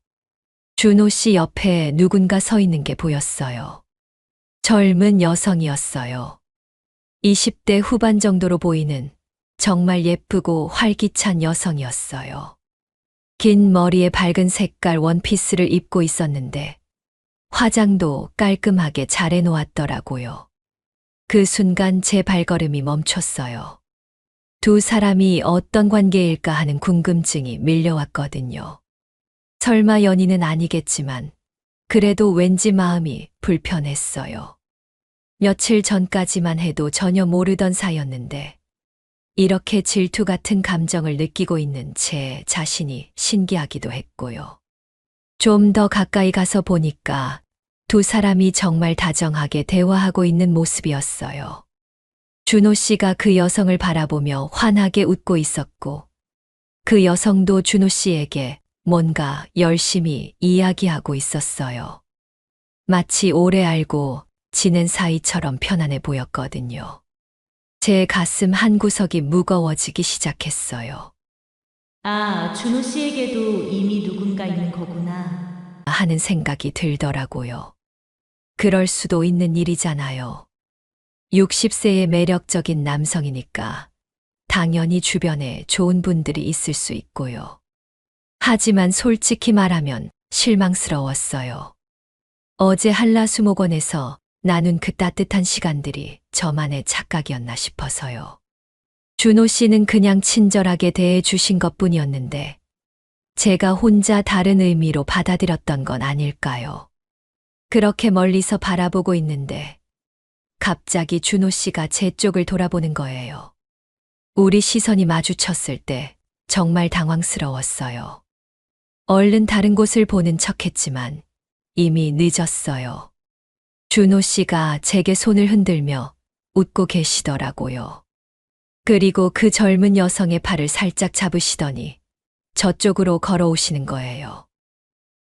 Speaker 1: 준호 씨 옆에 누군가 서 있는 게 보였어요. 젊은 여성이었어요. 20대 후반 정도로 보이는 정말 예쁘고 활기찬 여성이었어요. 긴 머리에 밝은 색깔 원피스를 입고 있었는데 화장도 깔끔하게 잘 해놓았더라고요. 그 순간 제 발걸음이 멈췄어요. 두 사람이 어떤 관계일까 하는 궁금증이 밀려왔거든요. 설마 연인은 아니겠지만 그래도 왠지 마음이 불편했어요. 며칠 전까지만 해도 전혀 모르던 사이였는데 이렇게 질투 같은 감정을 느끼고 있는 제 자신이 신기하기도 했고요. 좀 더 가까이 가서 보니까 두 사람이 정말 다정하게 대화하고 있는 모습이었어요. 준호 씨가 그 여성을 바라보며 환하게 웃고 있었고 그 여성도 준호 씨에게 뭔가 열심히 이야기하고 있었어요. 마치 오래 알고 지낸 사이처럼 편안해 보였거든요. 제 가슴 한구석이 무거워지기 시작했어요.
Speaker 4: 아, 준호 씨에게도 이미 누군가 있는 거구나.
Speaker 1: 하는 생각이 들더라고요. 그럴 수도 있는 일이잖아요. 60세의 매력적인 남성이니까 당연히 주변에 좋은 분들이 있을 수 있고요. 하지만 솔직히 말하면 실망스러웠어요. 어제 한라수목원에서 나눈 그 따뜻한 시간들이 저만의 착각이었나 싶어서요. 준호 씨는 그냥 친절하게 대해 주신 것뿐이었는데 제가 혼자 다른 의미로 받아들였던 건 아닐까요? 그렇게 멀리서 바라보고 있는데 갑자기 준호 씨가 제 쪽을 돌아보는 거예요. 우리 시선이 마주쳤을 때 정말 당황스러웠어요. 얼른 다른 곳을 보는 척했지만 이미 늦었어요. 준호 씨가 제게 손을 흔들며 웃고 계시더라고요. 그리고 그 젊은 여성의 팔을 살짝 잡으시더니 저쪽으로 걸어오시는 거예요.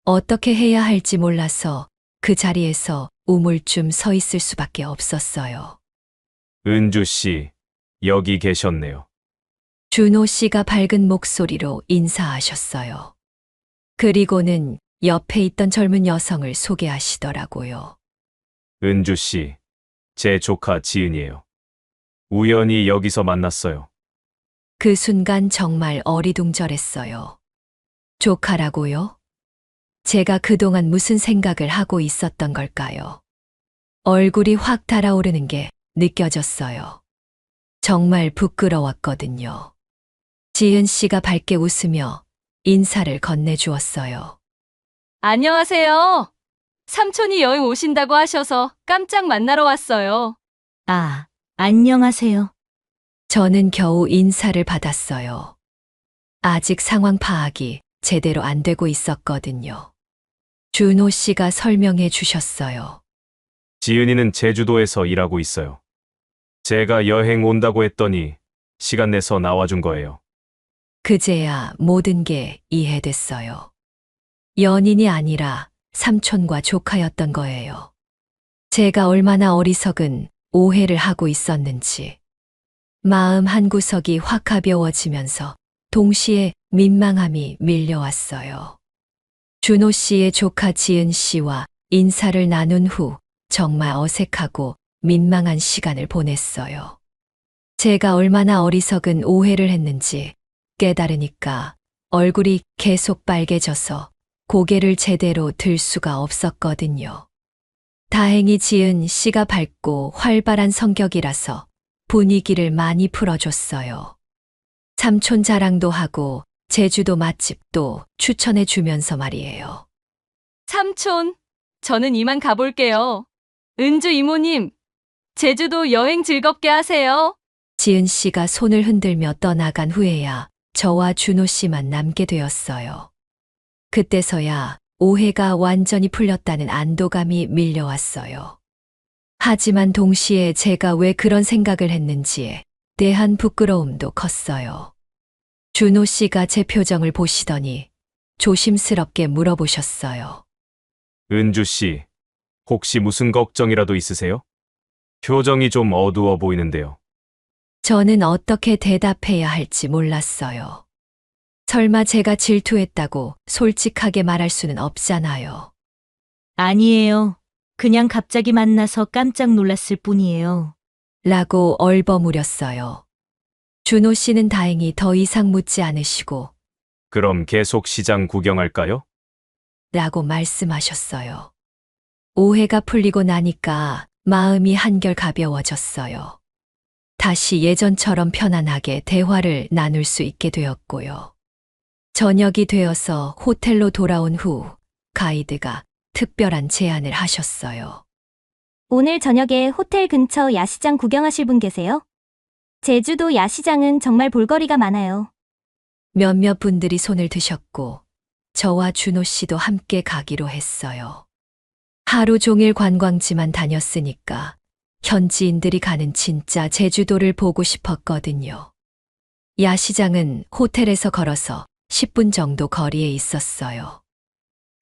Speaker 1: 어떻게 해야 할지 몰라서 그 자리에서 우물쭈 서 있을 수밖에 없었어요.
Speaker 2: 은주 씨, 여기 계셨네요.
Speaker 1: 준호 씨가 밝은 목소리로 인사하셨어요. 그리고는 옆에 있던 젊은 여성을 소개하시더라고요.
Speaker 2: 은주 씨, 제 조카 지은이에요. 우연히 여기서 만났어요.
Speaker 1: 그 순간 정말 어리둥절했어요. 조카라고요? 제가 그동안 무슨 생각을 하고 있었던 걸까요? 얼굴이 확 달아오르는 게 느껴졌어요. 정말 부끄러웠거든요. 지은 씨가 밝게 웃으며 인사를 건네주었어요.
Speaker 8: 안녕하세요. 삼촌이 여행 오신다고 하셔서 깜짝 만나러 왔어요.
Speaker 4: 아, 안녕하세요.
Speaker 1: 저는 겨우 인사를 받았어요. 아직 상황 파악이 제대로 안 되고 있었거든요. 준호 씨가 설명해 주셨어요.
Speaker 2: 지은이는 제주도에서 일하고 있어요. 제가 여행 온다고 했더니 시간 내서 나와준 거예요.
Speaker 1: 그제야 모든 게 이해됐어요. 연인이 아니라 삼촌과 조카였던 거예요. 제가 얼마나 어리석은 오해를 하고 있었는지. 마음 한구석이 확 가벼워지면서 동시에 민망함이 밀려왔어요. 준호 씨의 조카 지은 씨와 인사를 나눈 후 정말 어색하고 민망한 시간을 보냈어요. 제가 얼마나 어리석은 오해를 했는지 깨달으니까 얼굴이 계속 빨개져서 고개를 제대로 들 수가 없었거든요. 다행히 지은 씨가 밝고 활발한 성격이라서 분위기를 많이 풀어줬어요. 삼촌 자랑도 하고 제주도 맛집도 추천해 주면서 말이에요.
Speaker 8: 삼촌, 저는 이만 가볼게요. 은주 이모님, 제주도 여행 즐겁게 하세요.
Speaker 1: 지은 씨가 손을 흔들며 떠나간 후에야 저와 준호 씨만 남게 되었어요. 그때서야 오해가 완전히 풀렸다는 안도감이 밀려왔어요. 하지만 동시에 제가 왜 그런 생각을 했는지에 대한 부끄러움도 컸어요. 준호 씨가 제 표정을 보시더니 조심스럽게 물어보셨어요.
Speaker 2: 은주 씨, 혹시 무슨 걱정이라도 있으세요? 표정이 좀 어두워 보이는데요.
Speaker 1: 저는 어떻게 대답해야 할지 몰랐어요. 설마 제가 질투했다고 솔직하게 말할 수는 없잖아요.
Speaker 4: 아니에요. 그냥 갑자기 만나서 깜짝 놀랐을 뿐이에요.
Speaker 1: 라고 얼버무렸어요. 준호 씨는 다행히 더 이상 묻지 않으시고
Speaker 2: 그럼 계속 시장 구경할까요?
Speaker 1: 라고 말씀하셨어요. 오해가 풀리고 나니까 마음이 한결 가벼워졌어요. 다시 예전처럼 편안하게 대화를 나눌 수 있게 되었고요. 저녁이 되어서 호텔로 돌아온 후 가이드가 특별한 제안을 하셨어요.
Speaker 5: 오늘 저녁에 호텔 근처 야시장 구경하실 분 계세요? 제주도 야시장은 정말 볼거리가 많아요.
Speaker 1: 몇몇 분들이 손을 드셨고 저와 준호 씨도 함께 가기로 했어요. 하루 종일 관광지만 다녔으니까 현지인들이 가는 진짜 제주도를 보고 싶었거든요. 야시장은 호텔에서 걸어서 10분 정도 거리에 있었어요.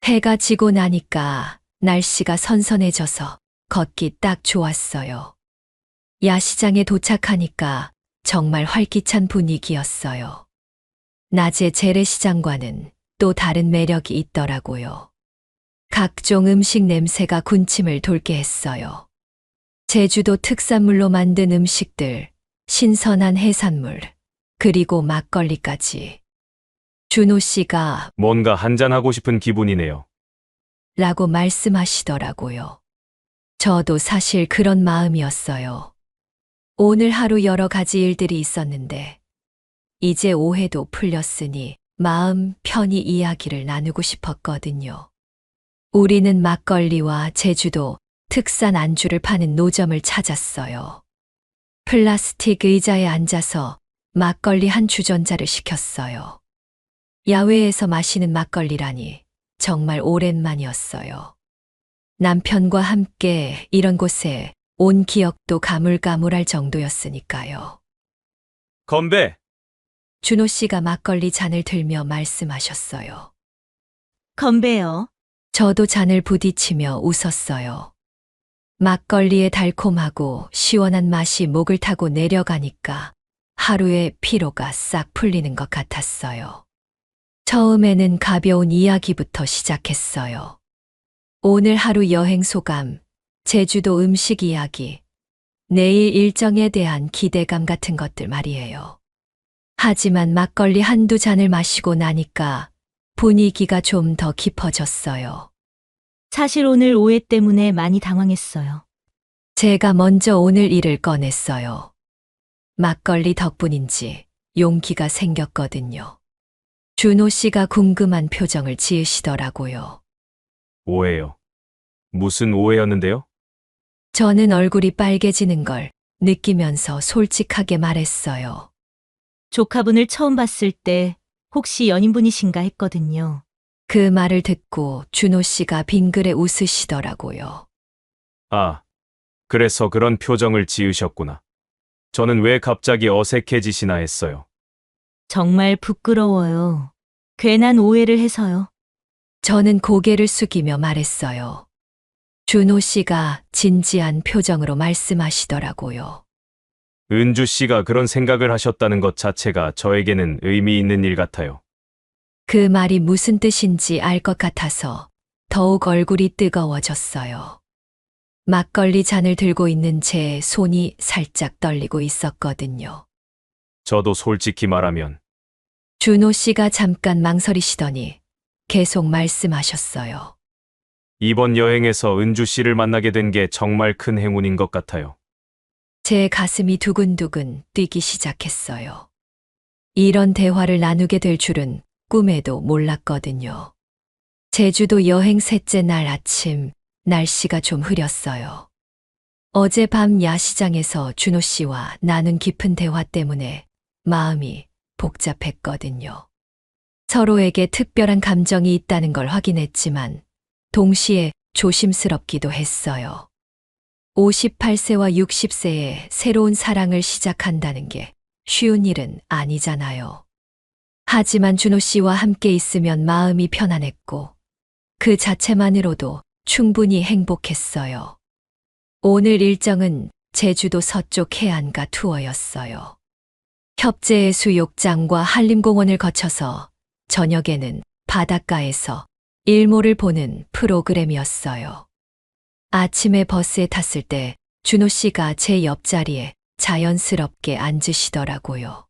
Speaker 1: 해가 지고 나니까 날씨가 선선해져서 걷기 딱 좋았어요. 야시장에 도착하니까 정말 활기찬 분위기였어요. 낮의 재래시장과는 또 다른 매력이 있더라고요. 각종 음식 냄새가 군침을 돌게 했어요. 제주도 특산물로 만든 음식들, 신선한 해산물, 그리고 막걸리까지. 준호 씨가
Speaker 2: 뭔가 한잔하고 싶은 기분이네요.
Speaker 1: 라고 말씀하시더라고요. 저도 사실 그런 마음이었어요. 오늘 하루 여러 가지 일들이 있었는데 이제 오해도 풀렸으니 마음 편히 이야기를 나누고 싶었거든요. 우리는 막걸리와 제주도 특산 안주를 파는 노점을 찾았어요. 플라스틱 의자에 앉아서 막걸리 한 주전자를 시켰어요. 야외에서 마시는 막걸리라니 정말 오랜만이었어요. 남편과 함께 이런 곳에 온 기억도 가물가물할 정도였으니까요.
Speaker 2: 건배!
Speaker 1: 준호 씨가 막걸리 잔을 들며 말씀하셨어요.
Speaker 4: 건배요.
Speaker 1: 저도 잔을 부딪히며 웃었어요. 막걸리의 달콤하고 시원한 맛이 목을 타고 내려가니까 하루의 피로가 싹 풀리는 것 같았어요. 처음에는 가벼운 이야기부터 시작했어요. 오늘 하루 여행 소감, 제주도 음식 이야기, 내일 일정에 대한 기대감 같은 것들 말이에요. 하지만 막걸리 한두 잔을 마시고 나니까 분위기가 좀 더 깊어졌어요.
Speaker 4: 사실 오늘 오해 때문에 많이 당황했어요.
Speaker 1: 제가 먼저 오늘 일을 꺼냈어요. 막걸리 덕분인지 용기가 생겼거든요. 준호 씨가 궁금한 표정을 지으시더라고요.
Speaker 2: 오해요. 무슨 오해였는데요?
Speaker 1: 저는 얼굴이 빨개지는 걸 느끼면서 솔직하게 말했어요.
Speaker 4: 조카분을 처음 봤을 때 혹시 연인분이신가 했거든요.
Speaker 1: 그 말을 듣고 준호 씨가 빙그레 웃으시더라고요.
Speaker 2: 아, 그래서 그런 표정을 지으셨구나. 저는 왜 갑자기 어색해지시나 했어요.
Speaker 4: 정말 부끄러워요. 괜한 오해를 해서요.
Speaker 1: 저는 고개를 숙이며 말했어요. 준호 씨가 진지한 표정으로 말씀하시더라고요.
Speaker 2: 은주 씨가 그런 생각을 하셨다는 것 자체가 저에게는 의미 있는 일 같아요.
Speaker 1: 그 말이 무슨 뜻인지 알 것 같아서 더욱 얼굴이 뜨거워졌어요. 막걸리 잔을 들고 있는 제 손이 살짝 떨리고 있었거든요.
Speaker 2: 저도 솔직히 말하면
Speaker 1: 준호 씨가 잠깐 망설이시더니 계속 말씀하셨어요.
Speaker 2: 이번 여행에서 은주 씨를 만나게 된 게 정말 큰 행운인 것 같아요.
Speaker 1: 제 가슴이 두근두근 뛰기 시작했어요. 이런 대화를 나누게 될 줄은 꿈에도 몰랐거든요. 제주도 여행 셋째 날 아침, 날씨가 좀 흐렸어요. 어젯밤 야시장에서 준호 씨와 나눈 깊은 대화 때문에 마음이 복잡했거든요. 서로에게 특별한 감정이 있다는 걸 확인했지만 동시에 조심스럽기도 했어요. 58세와 60세에 새로운 사랑을 시작한다는 게 쉬운 일은 아니잖아요. 하지만 준호 씨와 함께 있으면 마음이 편안했고 그 자체만으로도 충분히 행복했어요. 오늘 일정은 제주도 서쪽 해안가 투어였어요. 협재해수욕장과 한림공원을 거쳐서 저녁에는 바닷가에서 일몰을 보는 프로그램이었어요. 아침에 버스에 탔을 때 준호 씨가 제 옆자리에 자연스럽게 앉으시더라고요.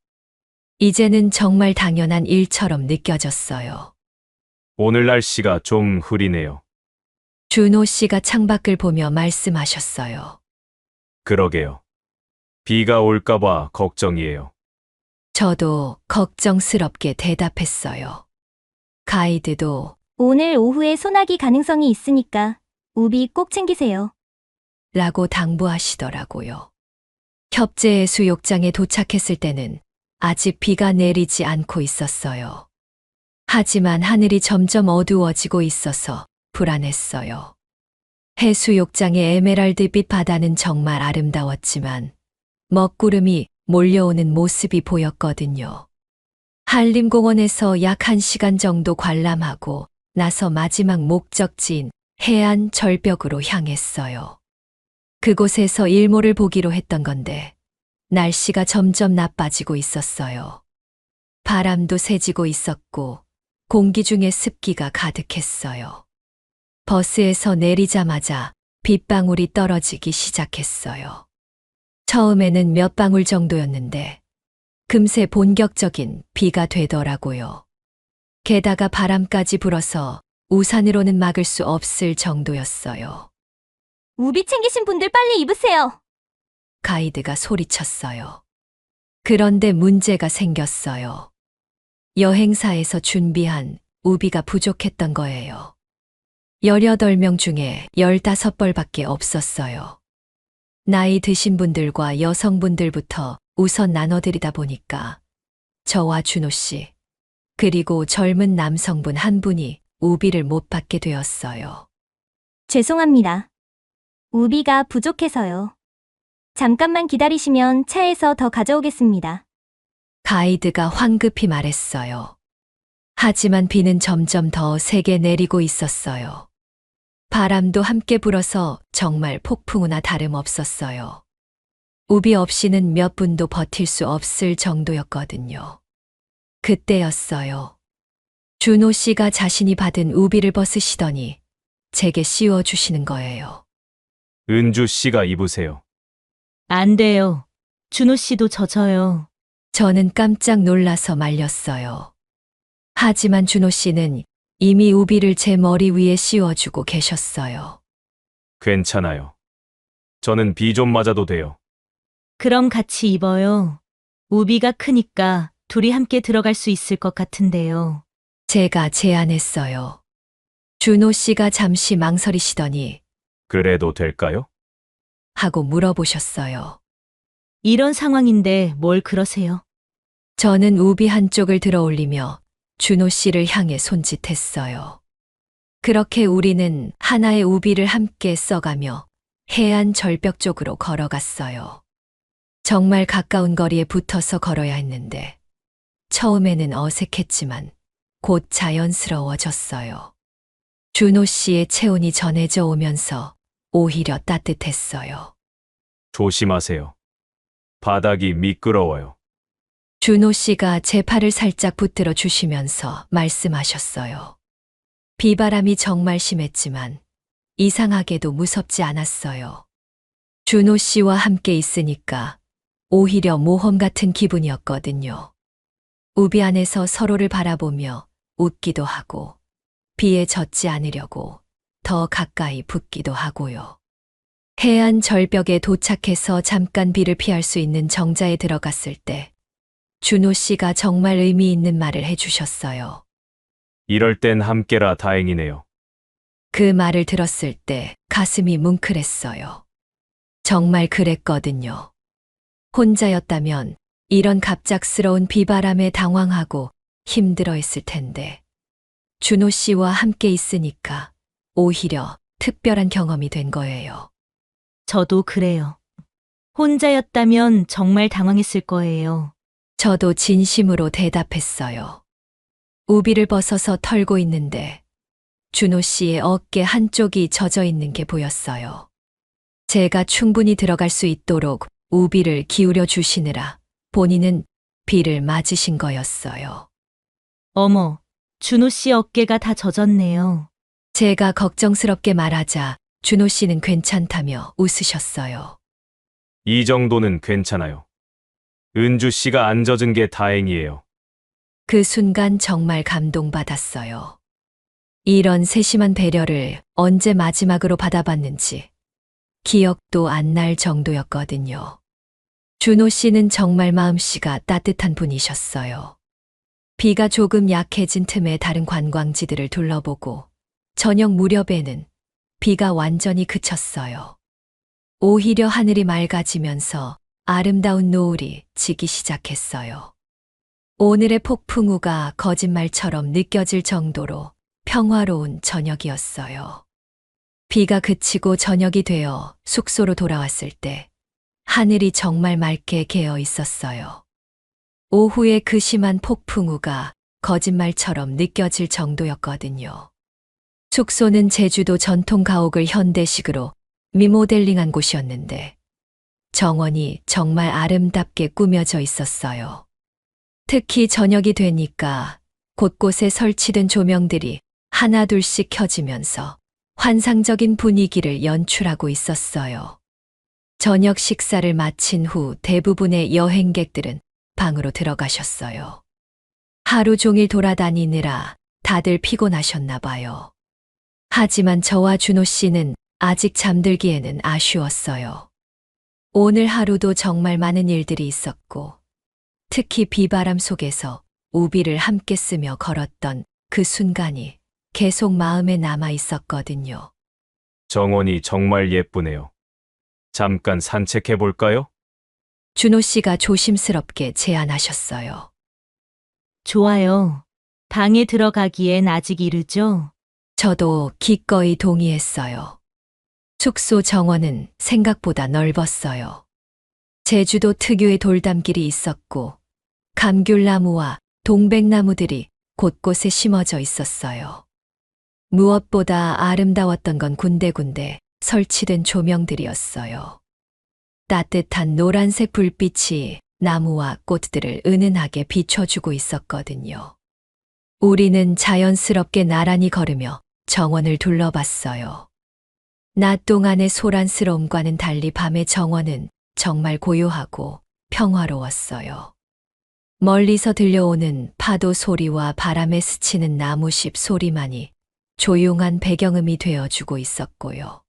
Speaker 1: 이제는 정말 당연한 일처럼 느껴졌어요.
Speaker 2: 오늘 날씨가 좀 흐리네요.
Speaker 1: 준호 씨가 창밖을 보며 말씀하셨어요.
Speaker 2: 그러게요. 비가 올까봐 걱정이에요.
Speaker 1: 저도 걱정스럽게 대답했어요. 가이드도
Speaker 5: 오늘 오후에 소나기 가능성이 있으니까 우비 꼭 챙기세요.
Speaker 1: 라고 당부하시더라고요. 협재해수욕장에 도착했을 때는 아직 비가 내리지 않고 있었어요. 하지만 하늘이 점점 어두워지고 있어서 불안했어요. 해수욕장의 에메랄드빛 바다는 정말 아름다웠지만 먹구름이 몰려오는 모습이 보였거든요. 한림공원에서 약 1시간 정도 관람하고 나서 마지막 목적지인 해안 절벽으로 향했어요. 그곳에서 일몰을 보기로 했던 건데 날씨가 점점 나빠지고 있었어요. 바람도 세지고 있었고 공기 중에 습기가 가득했어요. 버스에서 내리자마자 빗방울이 떨어지기 시작했어요. 처음에는 몇 방울 정도였는데 금세 본격적인 비가 되더라고요. 게다가 바람까지 불어서 우산으로는 막을 수 없을 정도였어요.
Speaker 5: 우비 챙기신 분들 빨리 입으세요.
Speaker 1: 가이드가 소리쳤어요. 그런데 문제가 생겼어요. 여행사에서 준비한 우비가 부족했던 거예요. 18명 중에 15벌밖에 없었어요. 나이 드신 분들과 여성분들부터 우선 나눠드리다 보니까 저와 준호 씨, 그리고 젊은 남성분 한 분이 우비를 못 받게 되었어요.
Speaker 5: 죄송합니다. 우비가 부족해서요. 잠깐만 기다리시면 차에서 더 가져오겠습니다.
Speaker 1: 가이드가 황급히 말했어요. 하지만 비는 점점 더 세게 내리고 있었어요. 바람도 함께 불어서 정말 폭풍우나 다름없었어요. 우비 없이는 몇 분도 버틸 수 없을 정도였거든요. 그때였어요. 준호 씨가 자신이 받은 우비를 벗으시더니 제게 씌워 주시는 거예요.
Speaker 2: 은주 씨가 입으세요.
Speaker 4: 안 돼요. 준호 씨도 젖어요.
Speaker 1: 저는 깜짝 놀라서 말렸어요. 하지만 준호 씨는 이미 우비를 제 머리 위에 씌워주고 계셨어요.
Speaker 2: 괜찮아요. 저는 비 좀 맞아도 돼요.
Speaker 4: 그럼 같이 입어요. 우비가 크니까 둘이 함께 들어갈 수 있을 것 같은데요.
Speaker 1: 제가 제안했어요. 준호 씨가 잠시 망설이시더니
Speaker 2: 그래도 될까요?
Speaker 1: 하고 물어보셨어요.
Speaker 4: 이런 상황인데 뭘 그러세요?
Speaker 1: 저는 우비 한쪽을 들어 올리며 준호 씨를 향해 손짓했어요. 그렇게 우리는 하나의 우비를 함께 써가며 해안 절벽 쪽으로 걸어갔어요. 정말 가까운 거리에 붙어서 걸어야 했는데 처음에는 어색했지만 곧 자연스러워졌어요. 준호 씨의 체온이 전해져 오면서 오히려 따뜻했어요.
Speaker 2: 조심하세요. 바닥이 미끄러워요.
Speaker 1: 준호 씨가 제 팔을 살짝 붙들어 주시면서 말씀하셨어요. 비바람이 정말 심했지만 이상하게도 무섭지 않았어요. 준호 씨와 함께 있으니까 오히려 모험 같은 기분이었거든요. 우비 안에서 서로를 바라보며 웃기도 하고 비에 젖지 않으려고 더 가까이 붙기도 하고요. 해안 절벽에 도착해서 잠깐 비를 피할 수 있는 정자에 들어갔을 때 준호 씨가 정말 의미 있는 말을 해주셨어요.
Speaker 2: 이럴 땐 함께라 다행이네요.
Speaker 1: 그 말을 들었을 때 가슴이 뭉클했어요. 정말 그랬거든요. 혼자였다면 이런 갑작스러운 비바람에 당황하고 힘들어했을 텐데 준호 씨와 함께 있으니까 오히려 특별한 경험이 된 거예요.
Speaker 4: 저도 그래요. 혼자였다면 정말 당황했을 거예요.
Speaker 1: 저도 진심으로 대답했어요. 우비를 벗어서 털고 있는데 준호 씨의 어깨 한쪽이 젖어 있는 게 보였어요. 제가 충분히 들어갈 수 있도록 우비를 기울여 주시느라 본인은 비를 맞으신 거였어요.
Speaker 4: 어머, 준호 씨 어깨가 다 젖었네요.
Speaker 1: 제가 걱정스럽게 말하자 준호 씨는 괜찮다며 웃으셨어요.
Speaker 2: 이 정도는 괜찮아요. 은주 씨가 안 젖은 게 다행이에요.
Speaker 1: 그 순간 정말 감동받았어요. 이런 세심한 배려를 언제 마지막으로 받아봤는지 기억도 안 날 정도였거든요. 준호 씨는 정말 마음씨가 따뜻한 분이셨어요. 비가 조금 약해진 틈에 다른 관광지들을 둘러보고 저녁 무렵에는 비가 완전히 그쳤어요. 오히려 하늘이 맑아지면서 아름다운 노을이 지기 시작했어요. 오늘의 폭풍우가 거짓말처럼 느껴질 정도로 평화로운 저녁이었어요. 비가 그치고 저녁이 되어 숙소로 돌아왔을 때 하늘이 정말 맑게 개어 있었어요. 오후에 그 심한 폭풍우가 거짓말처럼 느껴질 정도였거든요. 숙소는 제주도 전통 가옥을 현대식으로 리모델링한 곳이었는데 정원이 정말 아름답게 꾸며져 있었어요. 특히 저녁이 되니까 곳곳에 설치된 조명들이 하나둘씩 켜지면서 환상적인 분위기를 연출하고 있었어요. 저녁 식사를 마친 후 대부분의 여행객들은 방으로 들어가셨어요. 하루 종일 돌아다니느라 다들 피곤하셨나 봐요. 하지만 저와 준호 씨는 아직 잠들기에는 아쉬웠어요. 오늘 하루도 정말 많은 일들이 있었고, 특히 비바람 속에서 우비를 함께 쓰며 걸었던 그 순간이 계속 마음에 남아 있었거든요.
Speaker 2: 정원이 정말 예쁘네요. 잠깐 산책해 볼까요?
Speaker 1: 준호 씨가 조심스럽게 제안하셨어요.
Speaker 4: 좋아요. 방에 들어가기엔 아직 이르죠?
Speaker 1: 저도 기꺼이 동의했어요. 숙소 정원은 생각보다 넓었어요. 제주도 특유의 돌담길이 있었고, 감귤나무와 동백나무들이 곳곳에 심어져 있었어요. 무엇보다 아름다웠던 건 군데군데 설치된 조명들이었어요. 따뜻한 노란색 불빛이 나무와 꽃들을 은은하게 비춰주고 있었거든요. 우리는 자연스럽게 나란히 걸으며 정원을 둘러봤어요. 낮 동안의 소란스러움과는 달리 밤의 정원은 정말 고요하고 평화로웠어요. 멀리서 들려오는 파도 소리와 바람에 스치는 나무잎 소리만이 조용한 배경음이 되어주고 있었고요.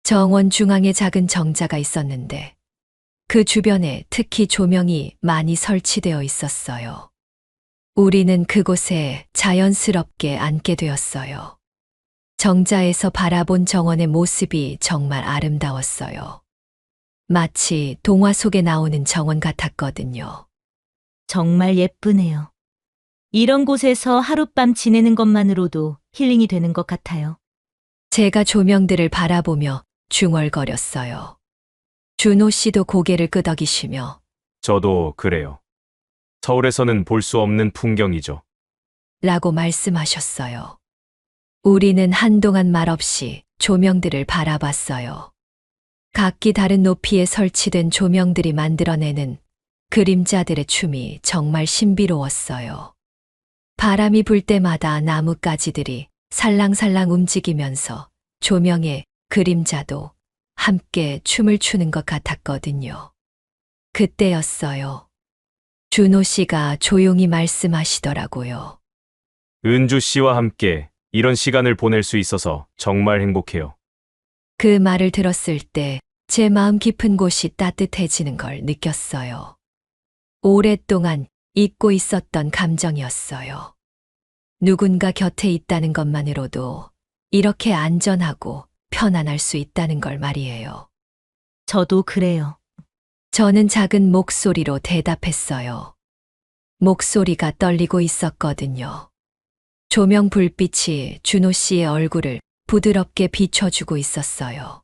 Speaker 1: 정원 중앙에 작은 정자가 있었는데 그 주변에 특히 조명이 많이 설치되어 있었어요. 우리는 그곳에 자연스럽게 앉게 되었어요. 정자에서 바라본 정원의 모습이 정말 아름다웠어요. 마치 동화 속에 나오는 정원 같았거든요.
Speaker 4: 정말 예쁘네요. 이런 곳에서 하룻밤 지내는 것만으로도 힐링이 되는 것 같아요.
Speaker 1: 제가 조명들을 바라보며 중얼거렸어요. 준호 씨도 고개를 끄덕이시며
Speaker 2: 저도 그래요. 서울에서는 볼 수 없는 풍경이죠.
Speaker 1: 라고 말씀하셨어요. 우리는 한동안 말없이 조명들을 바라봤어요. 각기 다른 높이에 설치된 조명들이 만들어내는 그림자들의 춤이 정말 신비로웠어요. 바람이 불 때마다 나뭇가지들이 살랑살랑 움직이면서 조명의 그림자도 함께 춤을 추는 것 같았거든요. 그때였어요. 준호 씨가 조용히 말씀하시더라고요.
Speaker 2: 은주 씨와 함께 이런 시간을 보낼 수 있어서 정말 행복해요.
Speaker 1: 그 말을 들었을 때 제 마음 깊은 곳이 따뜻해지는 걸 느꼈어요. 오랫동안 잊고 있었던 감정이었어요. 누군가 곁에 있다는 것만으로도 이렇게 안전하고 편안할 수 있다는 걸 말이에요.
Speaker 4: 저도 그래요.
Speaker 1: 저는 작은 목소리로 대답했어요. 목소리가 떨리고 있었거든요. 조명 불빛이 준호 씨의 얼굴을 부드럽게 비춰주고 있었어요.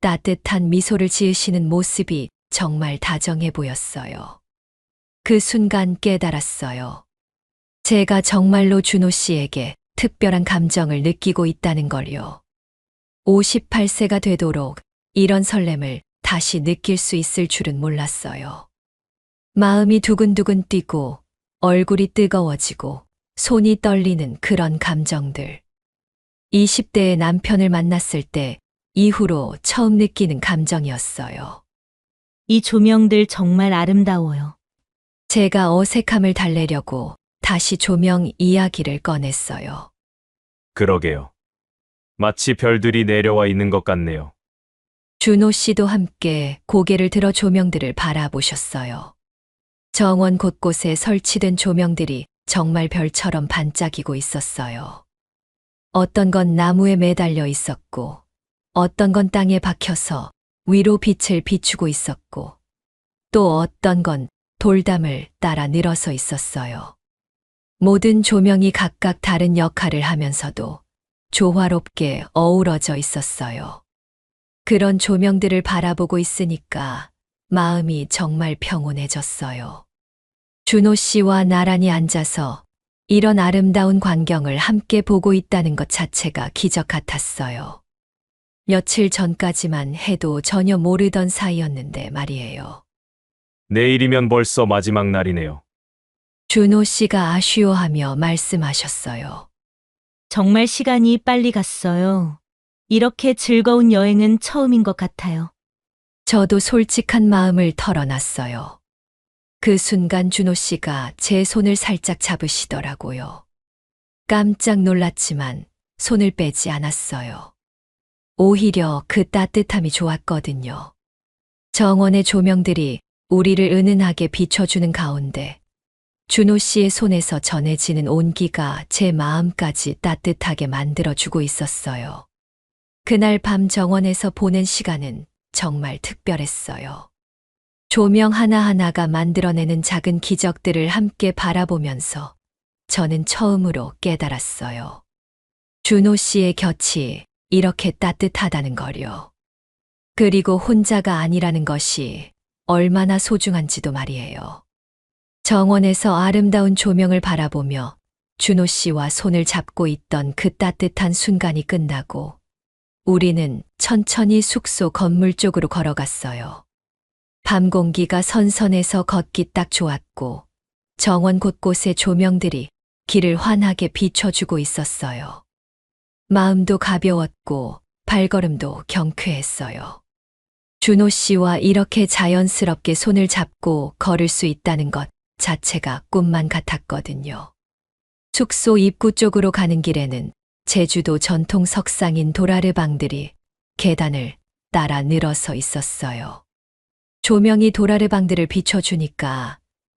Speaker 1: 따뜻한 미소를 지으시는 모습이 정말 다정해 보였어요. 그 순간 깨달았어요. 제가 정말로 준호 씨에게 특별한 감정을 느끼고 있다는 걸요. 58세가 되도록 이런 설렘을 다시 느낄 수 있을 줄은 몰랐어요. 마음이 두근두근 뛰고 얼굴이 뜨거워지고 손이 떨리는 그런 감정들. 20대의 남편을 만났을 때 이후로 처음 느끼는 감정이었어요.
Speaker 4: 이 조명들 정말 아름다워요.
Speaker 1: 제가 어색함을 달래려고 다시 조명 이야기를 꺼냈어요.
Speaker 2: 그러게요. 마치 별들이 내려와 있는 것 같네요.
Speaker 1: 준호 씨도 함께 고개를 들어 조명들을 바라보셨어요. 정원 곳곳에 설치된 조명들이 정말 별처럼 반짝이고 있었어요. 어떤 건 나무에 매달려 있었고, 어떤 건 땅에 박혀서 위로 빛을 비추고 있었고, 또 어떤 건 돌담을 따라 늘어서 있었어요. 모든 조명이 각각 다른 역할을 하면서도 조화롭게 어우러져 있었어요. 그런 조명들을 바라보고 있으니까 마음이 정말 평온해졌어요. 준호 씨와 나란히 앉아서 이런 아름다운 광경을 함께 보고 있다는 것 자체가 기적 같았어요. 며칠 전까지만 해도 전혀 모르던 사이였는데 말이에요.
Speaker 2: 내일이면 벌써 마지막 날이네요.
Speaker 1: 준호 씨가 아쉬워하며 말씀하셨어요.
Speaker 4: 정말 시간이 빨리 갔어요. 이렇게 즐거운 여행은 처음인 것 같아요.
Speaker 1: 저도 솔직한 마음을 털어놨어요. 그 순간 준호 씨가 제 손을 살짝 잡으시더라고요. 깜짝 놀랐지만 손을 빼지 않았어요. 오히려 그 따뜻함이 좋았거든요. 정원의 조명들이 우리를 은은하게 비춰주는 가운데 준호 씨의 손에서 전해지는 온기가 제 마음까지 따뜻하게 만들어주고 있었어요. 그날 밤 정원에서 보낸 시간은 정말 특별했어요. 조명 하나하나가 만들어내는 작은 기적들을 함께 바라보면서 저는 처음으로 깨달았어요. 준호 씨의 곁이 이렇게 따뜻하다는 걸요. 그리고 혼자가 아니라는 것이 얼마나 소중한지도 말이에요. 정원에서 아름다운 조명을 바라보며 준호 씨와 손을 잡고 있던 그 따뜻한 순간이 끝나고 우리는 천천히 숙소 건물 쪽으로 걸어갔어요. 밤 공기가 선선해서 걷기 딱 좋았고 정원 곳곳의 조명들이 길을 환하게 비춰주고 있었어요. 마음도 가벼웠고 발걸음도 경쾌했어요. 준호 씨와 이렇게 자연스럽게 손을 잡고 걸을 수 있다는 것 자체가 꿈만 같았거든요. 숙소 입구 쪽으로 가는 길에는 제주도 전통 석상인 도라르방들이 계단을 따라 늘어서 있었어요. 조명이 도라르방들을 비춰주니까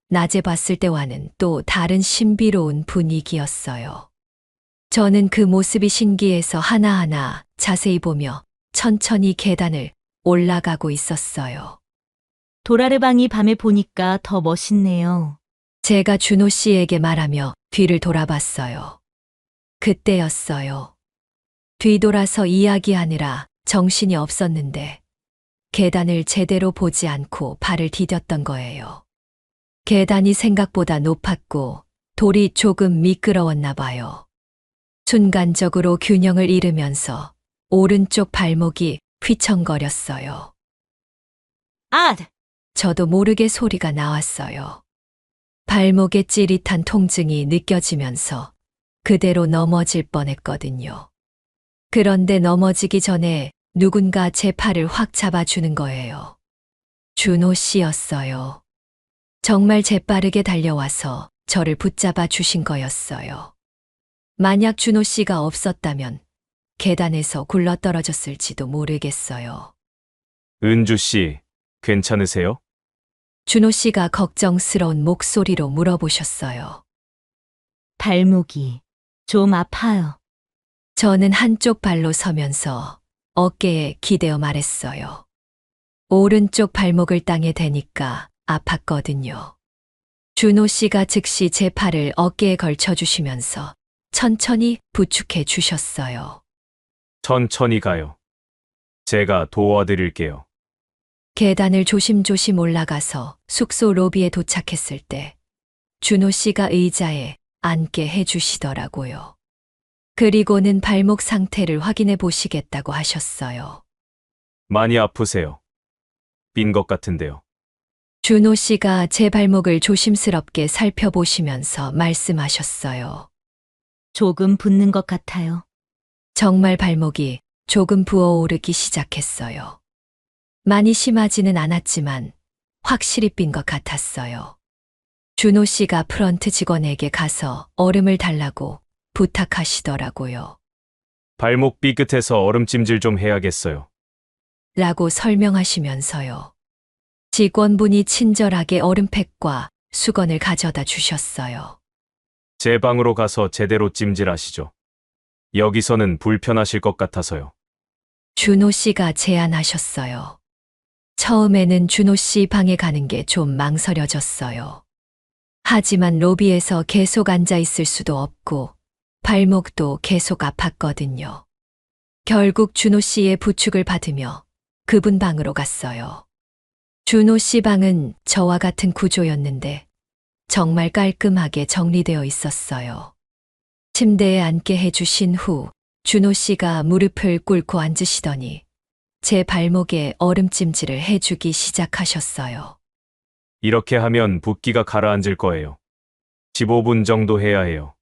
Speaker 1: 낮에 봤을 때와는 또 다른 신비로운 분위기였어요. 저는 그 모습이 신기해서 하나하나 자세히 보며 천천히 계단을 올라가고 있었어요.
Speaker 4: 도라르방이 밤에 보니까 더 멋있네요.
Speaker 1: 제가 준호 씨에게 말하며 뒤를 돌아봤어요. 그때였어요. 뒤돌아서 이야기하느라 정신이 없었는데 계단을 제대로 보지 않고 발을 디뎠던 거예요. 계단이 생각보다 높았고 돌이 조금 미끄러웠나 봐요. 순간적으로 균형을 잃으면서 오른쪽 발목이 휘청거렸어요.
Speaker 4: 아!
Speaker 1: 저도 모르게 소리가 나왔어요. 발목에 찌릿한 통증이 느껴지면서 그대로 넘어질 뻔했거든요. 그런데 넘어지기 전에 누군가 제 팔을 확 잡아주는 거예요. 준호 씨였어요. 정말 재빠르게 달려와서 저를 붙잡아 주신 거였어요. 만약 준호 씨가 없었다면 계단에서 굴러떨어졌을지도 모르겠어요.
Speaker 2: 은주 씨, 괜찮으세요?
Speaker 1: 준호 씨가 걱정스러운 목소리로 물어보셨어요.
Speaker 4: 발목이 좀 아파요.
Speaker 1: 저는 한쪽 발로 서면서 어깨에 기대어 말했어요. 오른쪽 발목을 땅에 대니까 아팠거든요. 준호 씨가 즉시 제 팔을 어깨에 걸쳐주시면서 천천히 부축해 주셨어요.
Speaker 2: 천천히 가요. 제가 도와드릴게요.
Speaker 1: 계단을 조심조심 올라가서 숙소 로비에 도착했을 때 준호 씨가 의자에 앉게 해주시더라고요. 그리고는 발목 상태를 확인해 보시겠다고 하셨어요.
Speaker 2: 많이 아프세요? 삔 것 같은데요.
Speaker 1: 준호 씨가 제 발목을 조심스럽게 살펴보시면서 말씀하셨어요.
Speaker 4: 조금 붓는 것 같아요.
Speaker 1: 정말 발목이 조금 부어오르기 시작했어요. 많이 심하지는 않았지만 확실히 삔 것 같았어요. 준호 씨가 프런트 직원에게 가서 얼음을 달라고 부탁하시더라고요.
Speaker 2: 발목 삐끗해서 얼음찜질 좀 해야겠어요.
Speaker 1: 라고 설명하시면서요. 직원분이 친절하게 얼음팩과 수건을 가져다 주셨어요.
Speaker 2: 제 방으로 가서 제대로 찜질하시죠. 여기서는 불편하실 것 같아서요.
Speaker 1: 준호 씨가 제안하셨어요. 처음에는 준호 씨 방에 가는 게 좀 망설여졌어요. 하지만 로비에서 계속 앉아 있을 수도 없고 발목도 계속 아팠거든요. 결국 준호 씨의 부축을 받으며 그분 방으로 갔어요. 준호 씨 방은 저와 같은 구조였는데 정말 깔끔하게 정리되어 있었어요. 침대에 앉게 해주신 후 준호 씨가 무릎을 꿇고 앉으시더니 제 발목에 얼음찜질을 해주기 시작하셨어요.
Speaker 2: 이렇게 하면 붓기가 가라앉을 거예요. 15분 정도 해야 해요.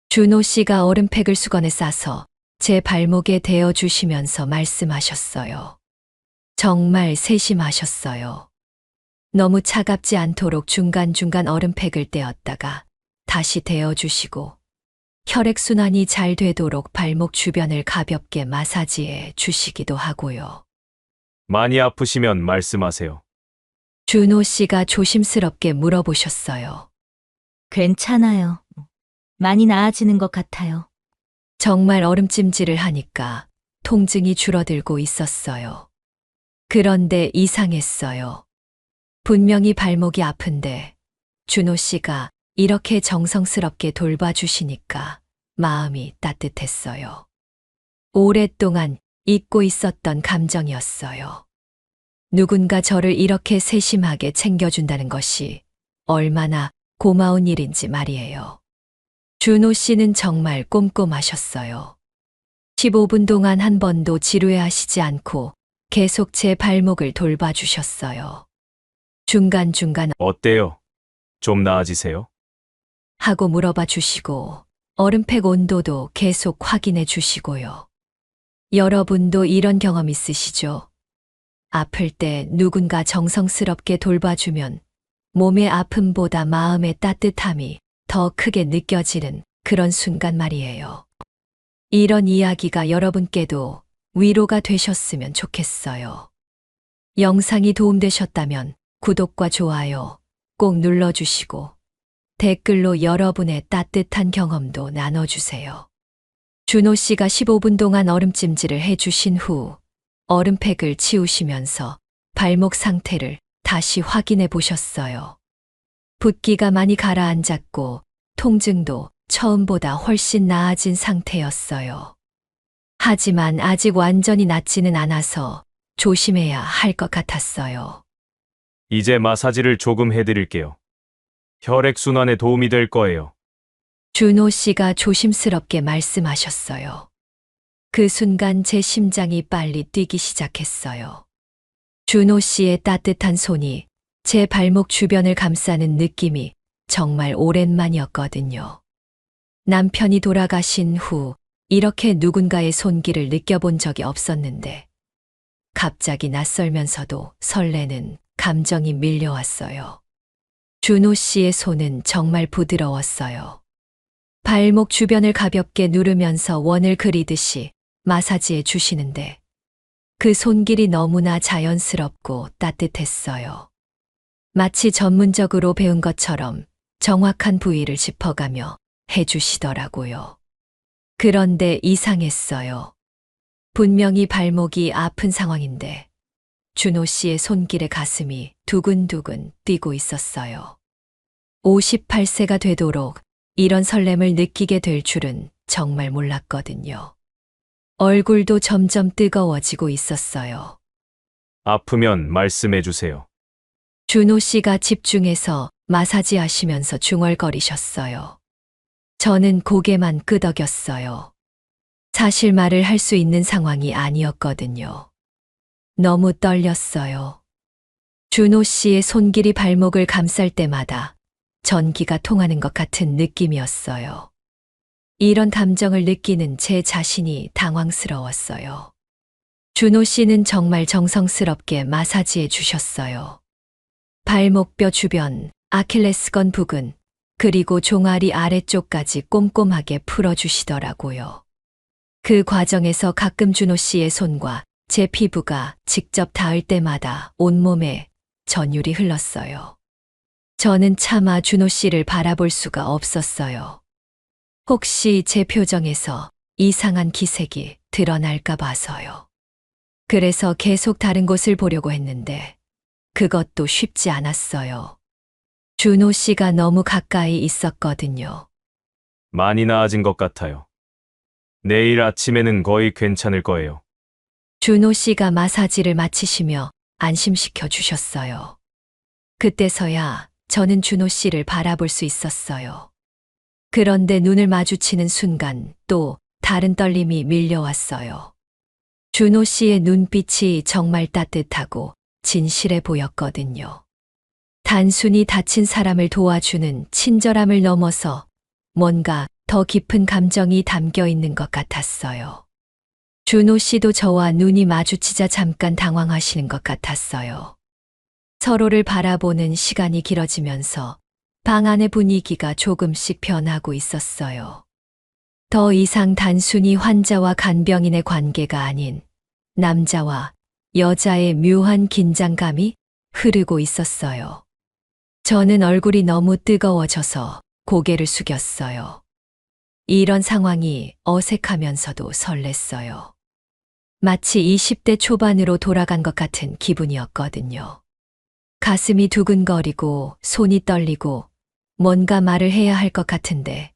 Speaker 1: 준호 씨가 얼음팩을 수건에 싸서 제 발목에 대어주시면서 말씀하셨어요. 정말 세심하셨어요. 너무 차갑지 않도록 중간중간 얼음팩을 떼었다가 다시 대어주시고 혈액순환이 잘 되도록 발목 주변을 가볍게 마사지해 주시기도 하고요.
Speaker 2: 많이 아프시면 말씀하세요.
Speaker 1: 준호 씨가 조심스럽게 물어보셨어요.
Speaker 4: 괜찮아요. 많이 나아지는 것 같아요.
Speaker 1: 정말 얼음찜질을 하니까 통증이 줄어들고 있었어요. 그런데 이상했어요. 분명히 발목이 아픈데 준호 씨가 이렇게 정성스럽게 돌봐주시니까 마음이 따뜻했어요. 오랫동안 잊고 있었던 감정이었어요. 누군가 저를 이렇게 세심하게 챙겨준다는 것이 얼마나 고마운 일인지 말이에요. 준호 씨는 정말 꼼꼼하셨어요. 15분 동안 한 번도 지루해하시지 않고 계속 제 발목을 돌봐주셨어요. 중간중간
Speaker 2: 어때요? 좀 나아지세요?
Speaker 1: 하고 물어봐 주시고 얼음팩 온도도 계속 확인해 주시고요. 여러분도 이런 경험 있으시죠? 아플 때 누군가 정성스럽게 돌봐주면 몸의 아픔보다 마음의 따뜻함이 더 크게 느껴지는 그런 순간 말이에요. 이런 이야기가 여러분께도 위로가 되셨으면 좋겠어요. 영상이 도움되셨다면 구독과 좋아요 꼭 눌러주시고 댓글로 여러분의 따뜻한 경험도 나눠주세요. 준호 씨가 15분 동안 얼음찜질을 해주신 후 얼음팩을 치우시면서 발목 상태를 다시 확인해 보셨어요. 붓기가 많이 가라앉았고 통증도 처음보다 훨씬 나아진 상태였어요. 하지만 아직 완전히 낫지는 않아서 조심해야 할 것 같았어요.
Speaker 2: 이제 마사지를 조금 해드릴게요. 혈액순환에 도움이 될 거예요.
Speaker 1: 준호 씨가 조심스럽게 말씀하셨어요. 그 순간 제 심장이 빨리 뛰기 시작했어요. 준호 씨의 따뜻한 손이 제 발목 주변을 감싸는 느낌이 정말 오랜만이었거든요. 남편이 돌아가신 후 이렇게 누군가의 손길을 느껴본 적이 없었는데 갑자기 낯설면서도 설레는 감정이 밀려왔어요. 준호 씨의 손은 정말 부드러웠어요. 발목 주변을 가볍게 누르면서 원을 그리듯이 마사지해 주시는데 그 손길이 너무나 자연스럽고 따뜻했어요. 마치 전문적으로 배운 것처럼 정확한 부위를 짚어가며 해주시더라고요. 그런데 이상했어요. 분명히 발목이 아픈 상황인데 준호 씨의 손길에 가슴이 두근두근 뛰고 있었어요. 58세가 되도록 이런 설렘을 느끼게 될 줄은 정말 몰랐거든요. 얼굴도 점점 뜨거워지고 있었어요.
Speaker 2: 아프면 말씀해 주세요.
Speaker 1: 준호 씨가 집중해서 마사지 하시면서 중얼거리셨어요. 저는 고개만 끄덕였어요. 사실 말을 할 수 있는 상황이 아니었거든요. 너무 떨렸어요. 준호 씨의 손길이 발목을 감쌀 때마다 전기가 통하는 것 같은 느낌이었어요. 이런 감정을 느끼는 제 자신이 당황스러웠어요. 준호 씨는 정말 정성스럽게 마사지해 주셨어요. 발목뼈 주변, 아킬레스건 부근, 그리고 종아리 아래쪽까지 꼼꼼하게 풀어주시더라고요. 그 과정에서 가끔 준호 씨의 손과 제 피부가 직접 닿을 때마다 온몸에 전율이 흘렀어요. 저는 차마 준호 씨를 바라볼 수가 없었어요. 혹시 제 표정에서 이상한 기색이 드러날까 봐서요. 그래서 계속 다른 곳을 보려고 했는데 그것도 쉽지 않았어요. 준호 씨가 너무 가까이 있었거든요.
Speaker 2: 많이 나아진 것 같아요. 내일 아침에는 거의 괜찮을 거예요.
Speaker 1: 준호 씨가 마사지를 마치시며 안심시켜 주셨어요. 그때서야 저는 준호 씨를 바라볼 수 있었어요. 그런데 눈을 마주치는 순간 또 다른 떨림이 밀려왔어요. 준호 씨의 눈빛이 정말 따뜻하고 진실해 보였거든요. 단순히 다친 사람을 도와주는 친절함을 넘어서 뭔가 더 깊은 감정이 담겨 있는 것 같았어요. 준호 씨도 저와 눈이 마주치자 잠깐 당황하시는 것 같았어요. 서로를 바라보는 시간이 길어지면서 방 안의 분위기가 조금씩 변하고 있었어요. 더 이상 단순히 환자와 간병인의 관계가 아닌 남자와 여자의 묘한 긴장감이 흐르고 있었어요. 저는 얼굴이 너무 뜨거워져서 고개를 숙였어요. 이런 상황이 어색하면서도 설렜어요. 마치 20대 초반으로 돌아간 것 같은 기분이었거든요. 가슴이 두근거리고 손이 떨리고 뭔가 말을 해야 할 것 같은데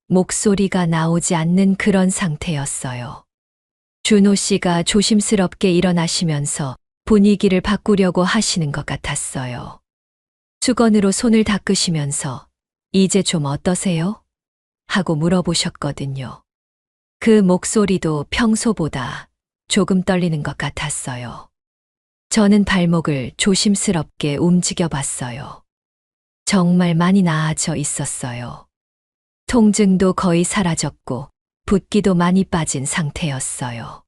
Speaker 1: 목소리가 나오지 않는 그런 상태였어요. 준호 씨가 조심스럽게 일어나시면서 분위기를 바꾸려고 하시는 것 같았어요. 수건으로 손을 닦으시면서 이제 좀 어떠세요? 하고 물어보셨거든요. 그 목소리도 평소보다 조금 떨리는 것 같았어요. 저는 발목을 조심스럽게 움직여 봤어요. 정말 많이 나아져 있었어요. 통증도 거의 사라졌고 붓기도 많이 빠진 상태였어요.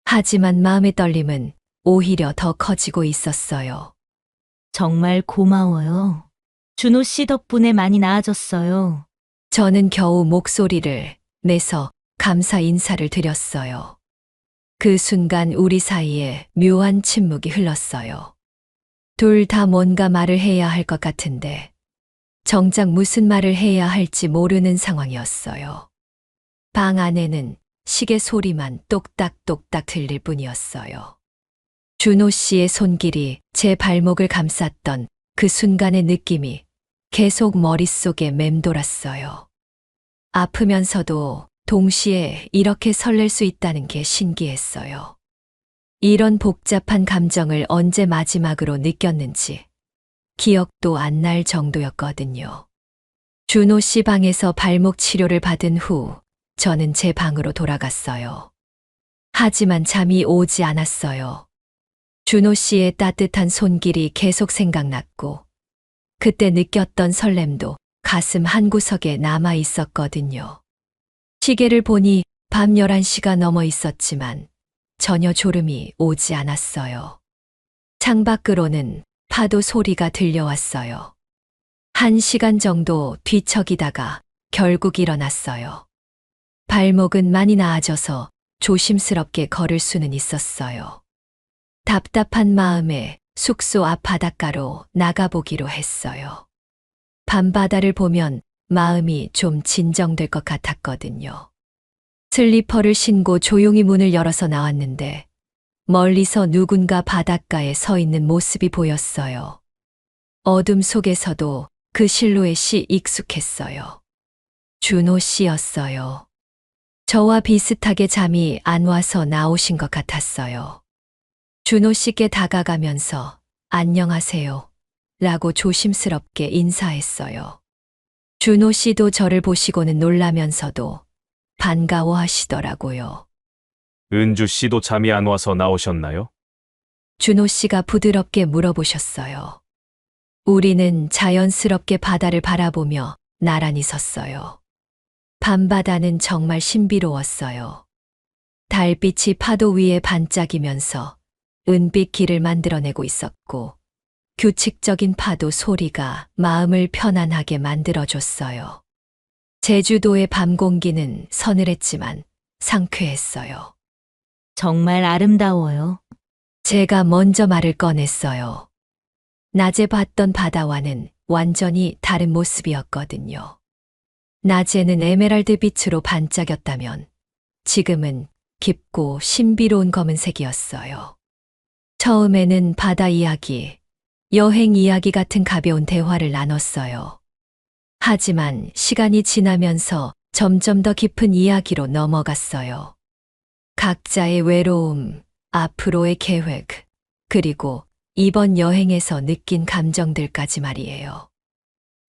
Speaker 1: 하지만 마음의 떨림은 오히려 더 커지고 있었어요.
Speaker 4: 정말 고마워요. 준호 씨 덕분에 많이 나아졌어요.
Speaker 1: 저는 겨우 목소리를 내서 감사 인사를 드렸어요. 그 순간 우리 사이에 묘한 침묵이 흘렀어요. 둘 다 뭔가 말을 해야 할 것 같은데 정작 무슨 말을 해야 할지 모르는 상황이었어요. 방 안에는 시계 소리만 똑딱똑딱 들릴 뿐이었어요. 준호 씨의 손길이 제 발목을 감쌌던 그 순간의 느낌이 계속 머릿속에 맴돌았어요. 아프면서도 동시에 이렇게 설렐 수 있다는 게 신기했어요. 이런 복잡한 감정을 언제 마지막으로 느꼈는지 기억도 안 날 정도였거든요. 준호 씨 방에서 발목 치료를 받은 후 저는 제 방으로 돌아갔어요. 하지만 잠이 오지 않았어요. 준호 씨의 따뜻한 손길이 계속 생각났고 그때 느꼈던 설렘도 가슴 한구석에 남아 있었거든요. 시계를 보니 밤 11시가 넘어 있었지만 전혀 졸음이 오지 않았어요. 창밖으로는 파도 소리가 들려왔어요. 1시간 정도 뒤척이다가 결국 일어났어요. 발목은 많이 나아져서 조심스럽게 걸을 수는 있었어요. 답답한 마음에 숙소 앞 바닷가로 나가보기로 했어요. 밤바다를 보면 마음이 좀 진정될 것 같았거든요. 슬리퍼를 신고 조용히 문을 열어서 나왔는데 멀리서 누군가 바닷가에 서 있는 모습이 보였어요. 어둠 속에서도 그 실루엣이 익숙했어요. 준호 씨였어요. 저와 비슷하게 잠이 안 와서 나오신 것 같았어요. 준호 씨께 다가가면서 안녕하세요 라고 조심스럽게 인사했어요. 준호 씨도 저를 보시고는 놀라면서도 반가워하시더라고요.
Speaker 2: 은주 씨도 잠이 안 와서 나오셨나요?
Speaker 1: 준호 씨가 부드럽게 물어보셨어요. 우리는 자연스럽게 바다를 바라보며 나란히 섰어요. 밤바다는 정말 신비로웠어요. 달빛이 파도 위에 반짝이면서 은빛 길을 만들어내고 있었고 규칙적인 파도 소리가 마음을 편안하게 만들어줬어요. 제주도의 밤 공기는 서늘했지만 상쾌했어요.
Speaker 4: 정말 아름다워요.
Speaker 1: 제가 먼저 말을 꺼냈어요. 낮에 봤던 바다와는 완전히 다른 모습이었거든요. 낮에는 에메랄드 빛으로 반짝였다면 지금은 깊고 신비로운 검은색이었어요. 처음에는 바다 이야기, 여행 이야기 같은 가벼운 대화를 나눴어요. 하지만 시간이 지나면서 점점 더 깊은 이야기로 넘어갔어요. 각자의 외로움, 앞으로의 계획, 그리고 이번 여행에서 느낀 감정들까지 말이에요.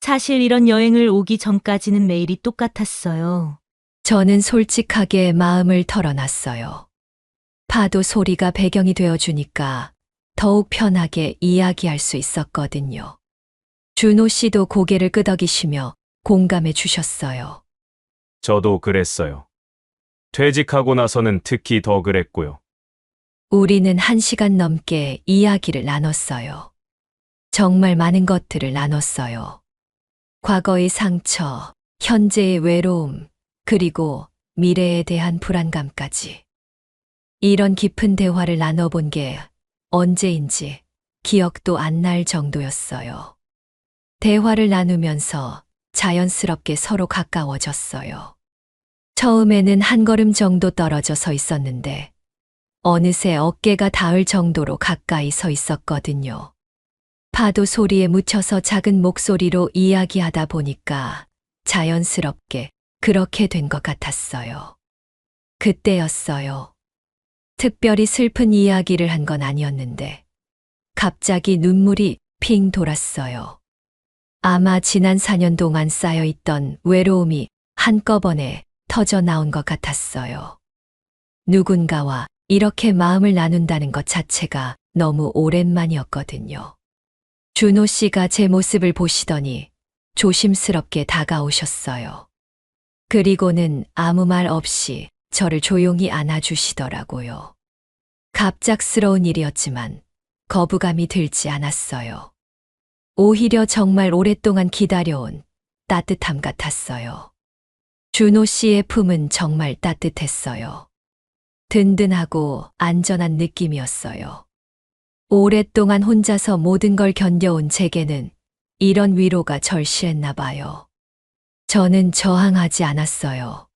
Speaker 4: 사실 이런 여행을 오기 전까지는 매일이 똑같았어요.
Speaker 1: 저는 솔직하게 마음을 털어놨어요. 파도 소리가 배경이 되어주니까 더욱 편하게 이야기할 수 있었거든요. 준호 씨도 고개를 끄덕이시며 공감해 주셨어요.
Speaker 2: 저도 그랬어요. 퇴직하고 나서는 특히 더 그랬고요.
Speaker 1: 우리는 1시간 넘게 이야기를 나눴어요. 정말 많은 것들을 나눴어요. 과거의 상처, 현재의 외로움, 그리고 미래에 대한 불안감까지. 이런 깊은 대화를 나눠본 게 언제인지 기억도 안 날 정도였어요. 대화를 나누면서 자연스럽게 서로 가까워졌어요. 처음에는 한 걸음 정도 떨어져 서 있었는데 어느새 어깨가 닿을 정도로 가까이 서 있었거든요. 파도 소리에 묻혀서 작은 목소리로 이야기하다 보니까 자연스럽게 그렇게 된 것 같았어요. 그때였어요. 특별히 슬픈 이야기를 한 건 아니었는데 갑자기 눈물이 핑 돌았어요. 아마 지난 4년 동안 쌓여있던 외로움이 한꺼번에 터져 나온 것 같았어요. 누군가와 이렇게 마음을 나눈다는 것 자체가 너무 오랜만이었거든요. 준호 씨가 제 모습을 보시더니 조심스럽게 다가오셨어요. 그리고는 아무 말 없이 저를 조용히 안아주시더라고요. 갑작스러운 일이었지만 거부감이 들지 않았어요. 오히려 정말 오랫동안 기다려온 따뜻함 같았어요. 준호 씨의 품은 정말 따뜻했어요. 든든하고 안전한 느낌이었어요. 오랫동안 혼자서 모든 걸 견뎌온 제게는 이런 위로가 절실했나 봐요. 저는 저항하지 않았어요.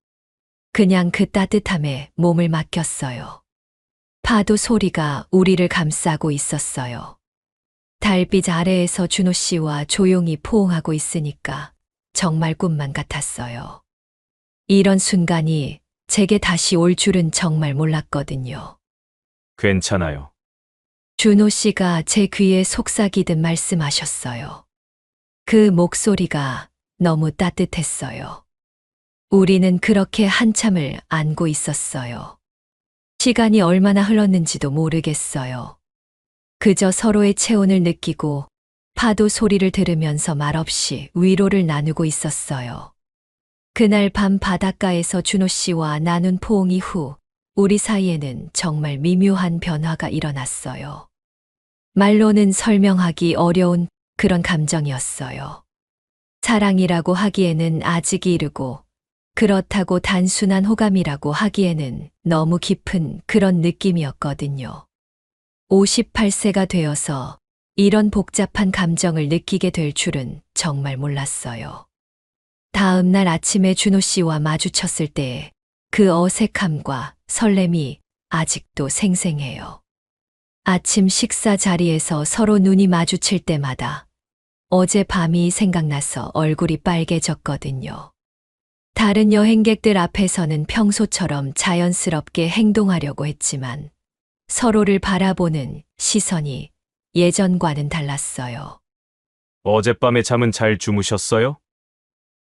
Speaker 1: 그냥 그 따뜻함에 몸을 맡겼어요. 파도 소리가 우리를 감싸고 있었어요. 달빛 아래에서 준호 씨와 조용히 포옹하고 있으니까 정말 꿈만 같았어요. 이런 순간이 제게 다시 올 줄은 정말 몰랐거든요.
Speaker 2: 괜찮아요.
Speaker 1: 준호 씨가 제 귀에 속삭이듯 말씀하셨어요. 그 목소리가 너무 따뜻했어요. 우리는 그렇게 한참을 안고 있었어요. 시간이 얼마나 흘렀는지도 모르겠어요. 그저 서로의 체온을 느끼고 파도 소리를 들으면서 말없이 위로를 나누고 있었어요. 그날 밤 바닷가에서 준호 씨와 나눈 포옹 이후 우리 사이에는 정말 미묘한 변화가 일어났어요. 말로는 설명하기 어려운 그런 감정이었어요. 사랑이라고 하기에는 아직 이르고 그렇다고 단순한 호감이라고 하기에는 너무 깊은 그런 느낌이었거든요. 58세가 되어서 이런 복잡한 감정을 느끼게 될 줄은 정말 몰랐어요. 다음 날 아침에 준호 씨와 마주쳤을 때의 그 어색함과 설렘이 아직도 생생해요. 아침 식사 자리에서 서로 눈이 마주칠 때마다 어젯밤이 생각나서 얼굴이 빨개졌거든요. 다른 여행객들 앞에서는 평소처럼 자연스럽게 행동하려고 했지만 서로를 바라보는 시선이 예전과는 달랐어요.
Speaker 2: 어젯밤에 잠은 잘 주무셨어요?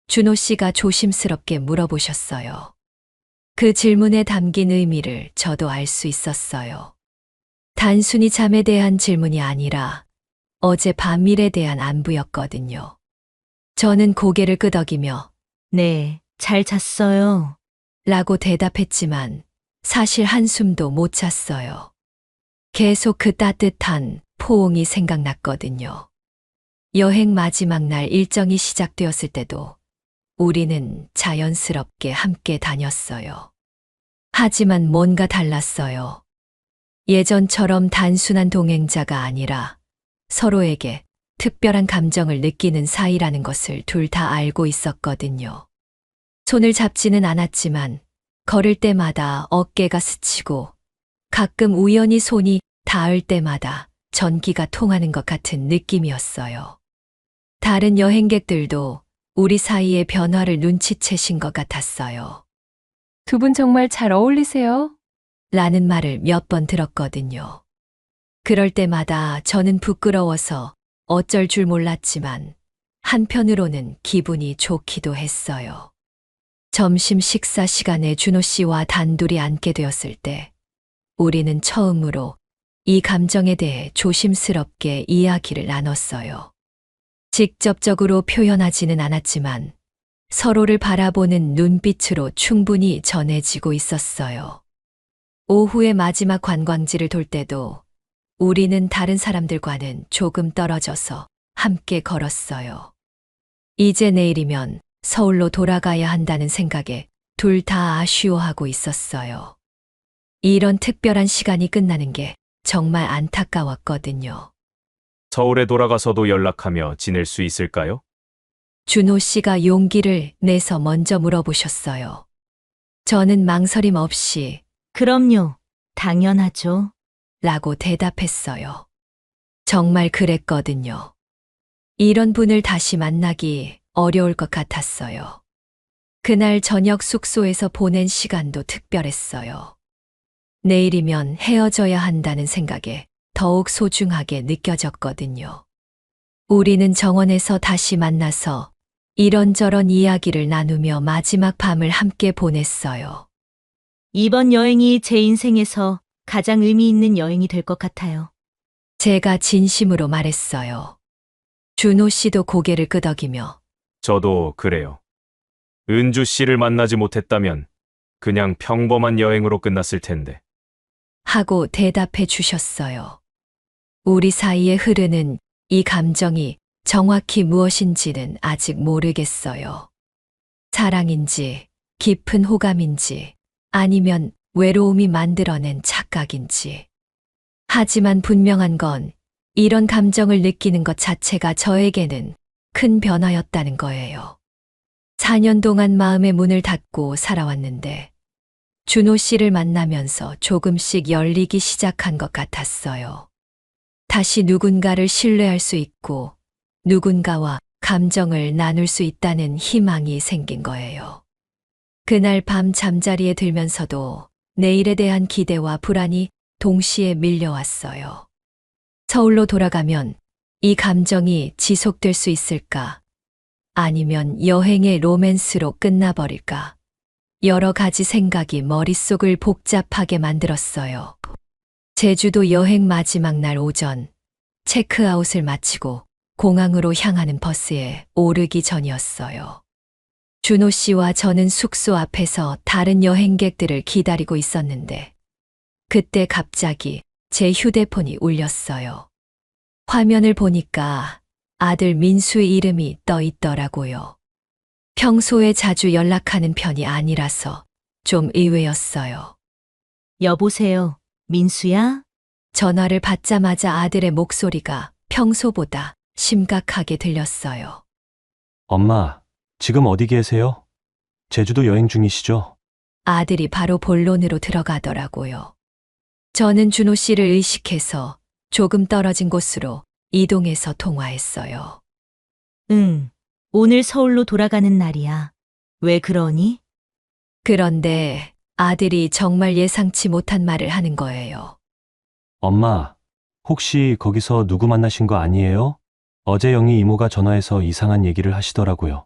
Speaker 1: 준호 씨가 조심스럽게 물어보셨어요. 그 질문에 담긴 의미를 저도 알 수 있었어요. 단순히 잠에 대한 질문이 아니라 어젯밤 일에 대한 안부였거든요. 저는 고개를 끄덕이며
Speaker 4: 네, 잘 잤어요.
Speaker 1: 라고 대답했지만 사실 한숨도 못 잤어요. 계속 그 따뜻한 포옹이 생각났거든요. 여행 마지막 날 일정이 시작되었을 때도 우리는 자연스럽게 함께 다녔어요. 하지만 뭔가 달랐어요. 예전처럼 단순한 동행자가 아니라 서로에게 특별한 감정을 느끼는 사이라는 것을 둘 다 알고 있었거든요. 손을 잡지는 않았지만 걸을 때마다 어깨가 스치고 가끔 우연히 손이 닿을 때마다 전기가 통하는 것 같은 느낌이었어요. 다른 여행객들도 우리 사이의 변화를 눈치채신 것 같았어요.
Speaker 7: 두 분 정말 잘 어울리세요.
Speaker 1: 라는 말을 몇 번 들었거든요. 그럴 때마다 저는 부끄러워서 어쩔 줄 몰랐지만 한편으로는 기분이 좋기도 했어요. 점심 식사 시간에 준호 씨와 단둘이 앉게 되었을 때 우리는 처음으로 이 감정에 대해 조심스럽게 이야기를 나눴어요. 직접적으로 표현하지는 않았지만 서로를 바라보는 눈빛으로 충분히 전해지고 있었어요. 오후의 마지막 관광지를 돌 때도 우리는 다른 사람들과는 조금 떨어져서 함께 걸었어요. 이제 내일이면 서울로 돌아가야 한다는 생각에 둘 다 아쉬워하고 있었어요. 이런 특별한 시간이 끝나는 게 정말 안타까웠거든요.
Speaker 2: 서울에 돌아가서도 연락하며 지낼 수 있을까요?
Speaker 1: 준호 씨가 용기를 내서 먼저 물어보셨어요. 저는 망설임 없이
Speaker 4: 그럼요. 당연하죠.
Speaker 1: 라고 대답했어요. 정말 그랬거든요. 이런 분을 다시 만나기 어려울 것 같았어요. 그날 저녁 숙소에서 보낸 시간도 특별했어요. 내일이면 헤어져야 한다는 생각에 더욱 소중하게 느껴졌거든요. 우리는 정원에서 다시 만나서 이런저런 이야기를 나누며 마지막 밤을 함께 보냈어요.
Speaker 4: 이번 여행이 제 인생에서 가장 의미 있는 여행이 될 것 같아요.
Speaker 1: 제가 진심으로 말했어요. 준호 씨도 고개를 끄덕이며
Speaker 2: 저도 그래요. 은주 씨를 만나지 못했다면 그냥 평범한 여행으로 끝났을 텐데.
Speaker 1: 하고 대답해 주셨어요. 우리 사이에 흐르는 이 감정이 정확히 무엇인지는 아직 모르겠어요. 사랑인지, 깊은 호감인지, 아니면 외로움이 만들어낸 착각인지. 하지만 분명한 건 이런 감정을 느끼는 것 자체가 저에게는 큰 변화였다는 거예요. 4년 동안 마음의 문을 닫고 살아왔는데 준호 씨를 만나면서 조금씩 열리기 시작한 것 같았어요. 다시 누군가를 신뢰할 수 있고 누군가와 감정을 나눌 수 있다는 희망이 생긴 거예요. 그날 밤 잠자리에 들면서도 내일에 대한 기대와 불안이 동시에 밀려왔어요. 서울로 돌아가면 이 감정이 지속될 수 있을까? 아니면 여행의 로맨스로 끝나버릴까? 여러 가지 생각이 머릿속을 복잡하게 만들었어요. 제주도 여행 마지막 날 오전, 체크아웃을 마치고 공항으로 향하는 버스에 오르기 전이었어요. 준호 씨와 저는 숙소 앞에서 다른 여행객들을 기다리고 있었는데, 그때 갑자기 제 휴대폰이 울렸어요. 화면을 보니까 아들 민수의 이름이 떠 있더라고요. 평소에 자주 연락하는 편이 아니라서 좀 의외였어요.
Speaker 4: 여보세요, 민수야?
Speaker 1: 전화를 받자마자 아들의 목소리가 평소보다 심각하게 들렸어요.
Speaker 9: 엄마, 지금 어디 계세요? 제주도 여행 중이시죠?
Speaker 1: 아들이 바로 본론으로 들어가더라고요. 저는 준호 씨를 의식해서 조금 떨어진 곳으로 이동해서 통화했어요.
Speaker 4: 응, 오늘 서울로 돌아가는 날이야. 왜 그러니?
Speaker 1: 그런데 아들이 정말 예상치 못한 말을 하는 거예요.
Speaker 9: 엄마, 혹시 거기서 누구 만나신 거 아니에요? 어제 영희 이모가 전화해서 이상한 얘기를 하시더라고요.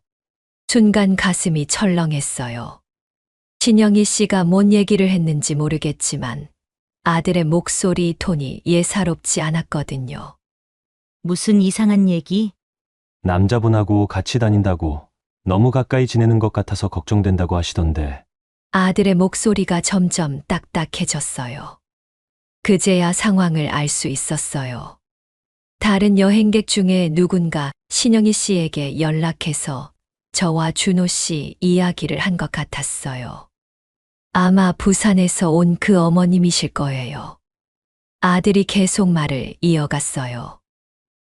Speaker 1: 순간 가슴이 철렁했어요. 신영희 씨가 뭔 얘기를 했는지 모르겠지만 아들의 목소리 톤이 예사롭지 않았거든요.
Speaker 4: 무슨 이상한 얘기?
Speaker 9: 남자분하고 같이 다닌다고 너무 가까이 지내는 것 같아서 걱정된다고 하시던데.
Speaker 1: 아들의 목소리가 점점 딱딱해졌어요. 그제야 상황을 알 수 있었어요. 다른 여행객 중에 누군가 신영희 씨에게 연락해서 저와 준호 씨 이야기를 한 것 같았어요. 아마 부산에서 온 그 어머님이실 거예요. 아들이 계속 말을 이어갔어요.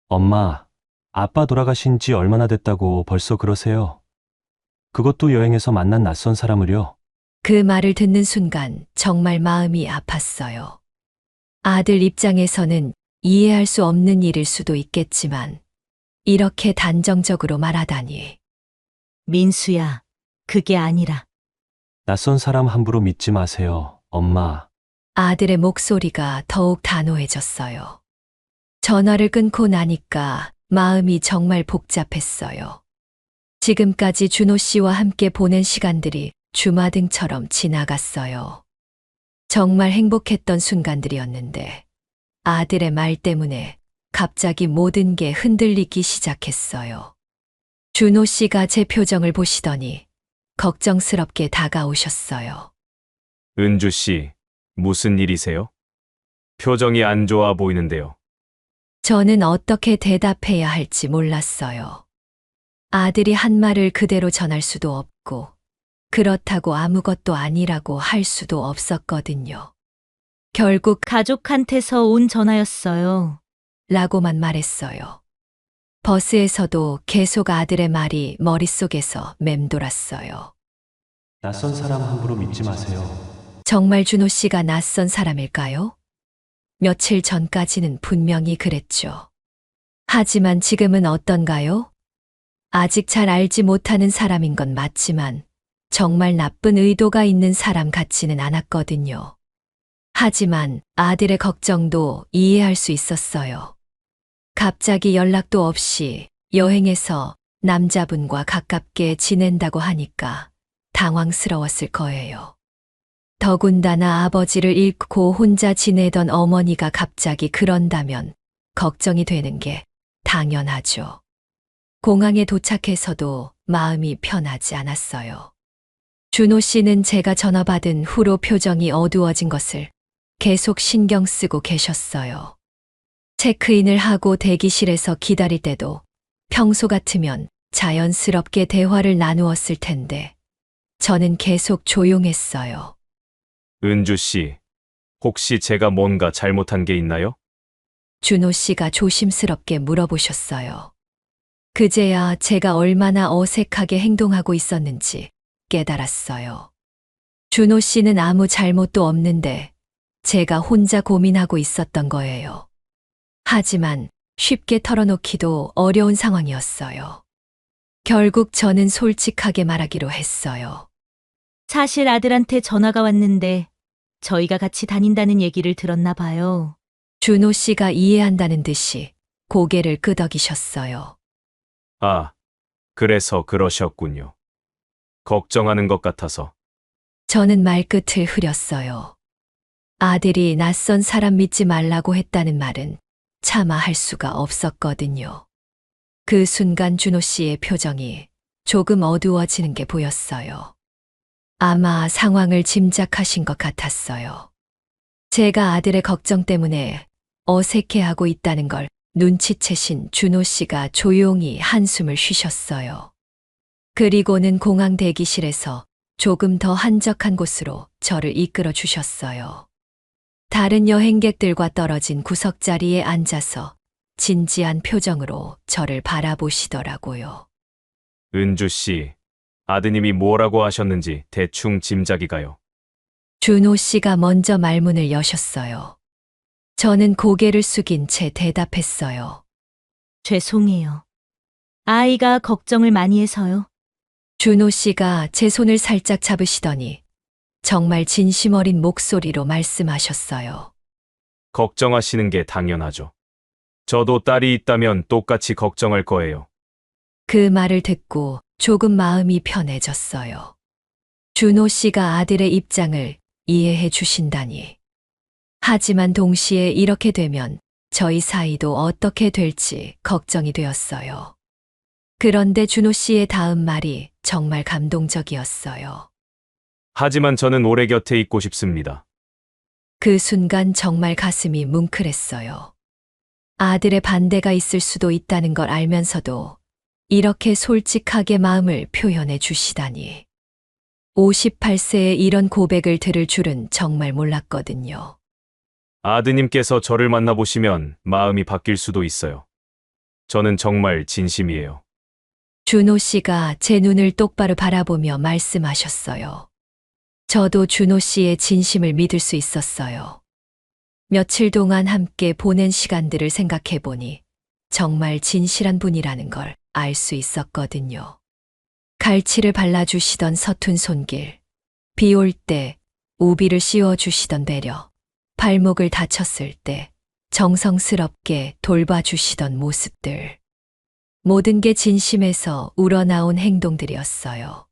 Speaker 9: 엄마, 아빠 돌아가신 지 얼마나 됐다고 벌써 그러세요? 그것도 여행에서 만난 낯선 사람을요?
Speaker 1: 그 말을 듣는 순간 정말 마음이 아팠어요. 아들 입장에서는 이해할 수 없는 일일 수도 있겠지만 이렇게 단정적으로 말하다니.
Speaker 4: 민수야, 그게 아니라.
Speaker 9: 낯선 사람 함부로 믿지 마세요, 엄마.
Speaker 1: 아들의 목소리가 더욱 단호해졌어요. 전화를 끊고 나니까 마음이 정말 복잡했어요. 지금까지 준호 씨와 함께 보낸 시간들이 주마등처럼 지나갔어요. 정말 행복했던 순간들이었는데 아들의 말 때문에 갑자기 모든 게 흔들리기 시작했어요. 준호 씨가 제 표정을 보시더니 걱정스럽게 다가오셨어요.
Speaker 2: 은주 씨, 무슨 일이세요? 표정이 안 좋아 보이는데요.
Speaker 1: 저는 어떻게 대답해야 할지 몰랐어요. 아들이 한 말을 그대로 전할 수도 없고 그렇다고 아무것도 아니라고 할 수도 없었거든요. 결국
Speaker 4: 가족한테서 온 전화였어요.
Speaker 1: 라고만 말했어요. 버스에서도 계속 아들의 말이 머릿속에서 맴돌았어요.
Speaker 9: 낯선 사람 함부로 믿지 마세요.
Speaker 1: 정말 준호 씨가 낯선 사람일까요? 며칠 전까지는 분명히 그랬죠. 하지만 지금은 어떤가요? 아직 잘 알지 못하는 사람인 건 맞지만 정말 나쁜 의도가 있는 사람 같지는 않았거든요. 하지만 아들의 걱정도 이해할 수 있었어요. 갑자기 연락도 없이 여행에서 남자분과 가깝게 지낸다고 하니까 당황스러웠을 거예요. 더군다나 아버지를 잃고 혼자 지내던 어머니가 갑자기 그런다면 걱정이 되는 게 당연하죠. 공항에 도착해서도 마음이 편하지 않았어요. 준호 씨는 제가 전화 받은 후로 표정이 어두워진 것을 계속 신경 쓰고 계셨어요. 체크인을 하고 대기실에서 기다릴 때도 평소 같으면 자연스럽게 대화를 나누었을 텐데 저는 계속 조용했어요.
Speaker 2: 은주 씨, 혹시 제가 뭔가 잘못한 게 있나요?
Speaker 1: 준호 씨가 조심스럽게 물어보셨어요. 그제야 제가 얼마나 어색하게 행동하고 있었는지 깨달았어요. 준호 씨는 아무 잘못도 없는데 제가 혼자 고민하고 있었던 거예요. 하지만 쉽게 털어놓기도 어려운 상황이었어요. 결국 저는 솔직하게 말하기로 했어요.
Speaker 4: 사실 아들한테 전화가 왔는데 저희가 같이 다닌다는 얘기를 들었나 봐요.
Speaker 1: 준호 씨가 이해한다는 듯이 고개를 끄덕이셨어요.
Speaker 2: 아, 그래서 그러셨군요. 걱정하는 것 같아서.
Speaker 1: 저는 말끝을 흐렸어요. 아들이 낯선 사람 믿지 말라고 했다는 말은 차마 할 수가 없었거든요. 그 순간 준호 씨의 표정이 조금 어두워지는 게 보였어요. 아마 상황을 짐작하신 것 같았어요. 제가 아들의 걱정 때문에 어색해하고 있다는 걸 눈치채신 준호 씨가 조용히 한숨을 쉬셨어요. 그리고는 공항 대기실에서 조금 더 한적한 곳으로 저를 이끌어 주셨어요. 다른 여행객들과 떨어진 구석자리에 앉아서 진지한 표정으로 저를 바라보시더라고요.
Speaker 2: 은주 씨, 아드님이 뭐라고 하셨는지 대충 짐작이 가요.
Speaker 1: 준호 씨가 먼저 말문을 여셨어요. 저는 고개를 숙인 채 대답했어요.
Speaker 4: 죄송해요. 아이가 걱정을 많이 해서요.
Speaker 1: 준호 씨가 제 손을 살짝 잡으시더니 정말 진심 어린 목소리로 말씀하셨어요.
Speaker 2: 걱정하시는 게 당연하죠. 저도 딸이 있다면 똑같이 걱정할 거예요.
Speaker 1: 그 말을 듣고 조금 마음이 편해졌어요. 준호 씨가 아들의 입장을 이해해 주신다니. 하지만 동시에 이렇게 되면 저희 사이도 어떻게 될지 걱정이 되었어요. 그런데 준호 씨의 다음 말이 정말 감동적이었어요.
Speaker 2: 하지만 저는 오래 곁에 있고 싶습니다.
Speaker 1: 그 순간 정말 가슴이 뭉클했어요. 아들의 반대가 있을 수도 있다는 걸 알면서도 이렇게 솔직하게 마음을 표현해 주시다니. 58세에 이런 고백을 들을 줄은 정말 몰랐거든요.
Speaker 2: 아드님께서 저를 만나보시면 마음이 바뀔 수도 있어요. 저는 정말 진심이에요.
Speaker 1: 준호 씨가 제 눈을 똑바로 바라보며 말씀하셨어요. 저도 준호 씨의 진심을 믿을 수 있었어요. 며칠 동안 함께 보낸 시간들을 생각해 보니 정말 진실한 분이라는 걸 알 수 있었거든요. 갈치를 발라주시던 서툰 손길, 비 올 때 우비를 씌워주시던 배려, 발목을 다쳤을 때 정성스럽게 돌봐주시던 모습들. 모든 게 진심에서 우러나온 행동들이었어요.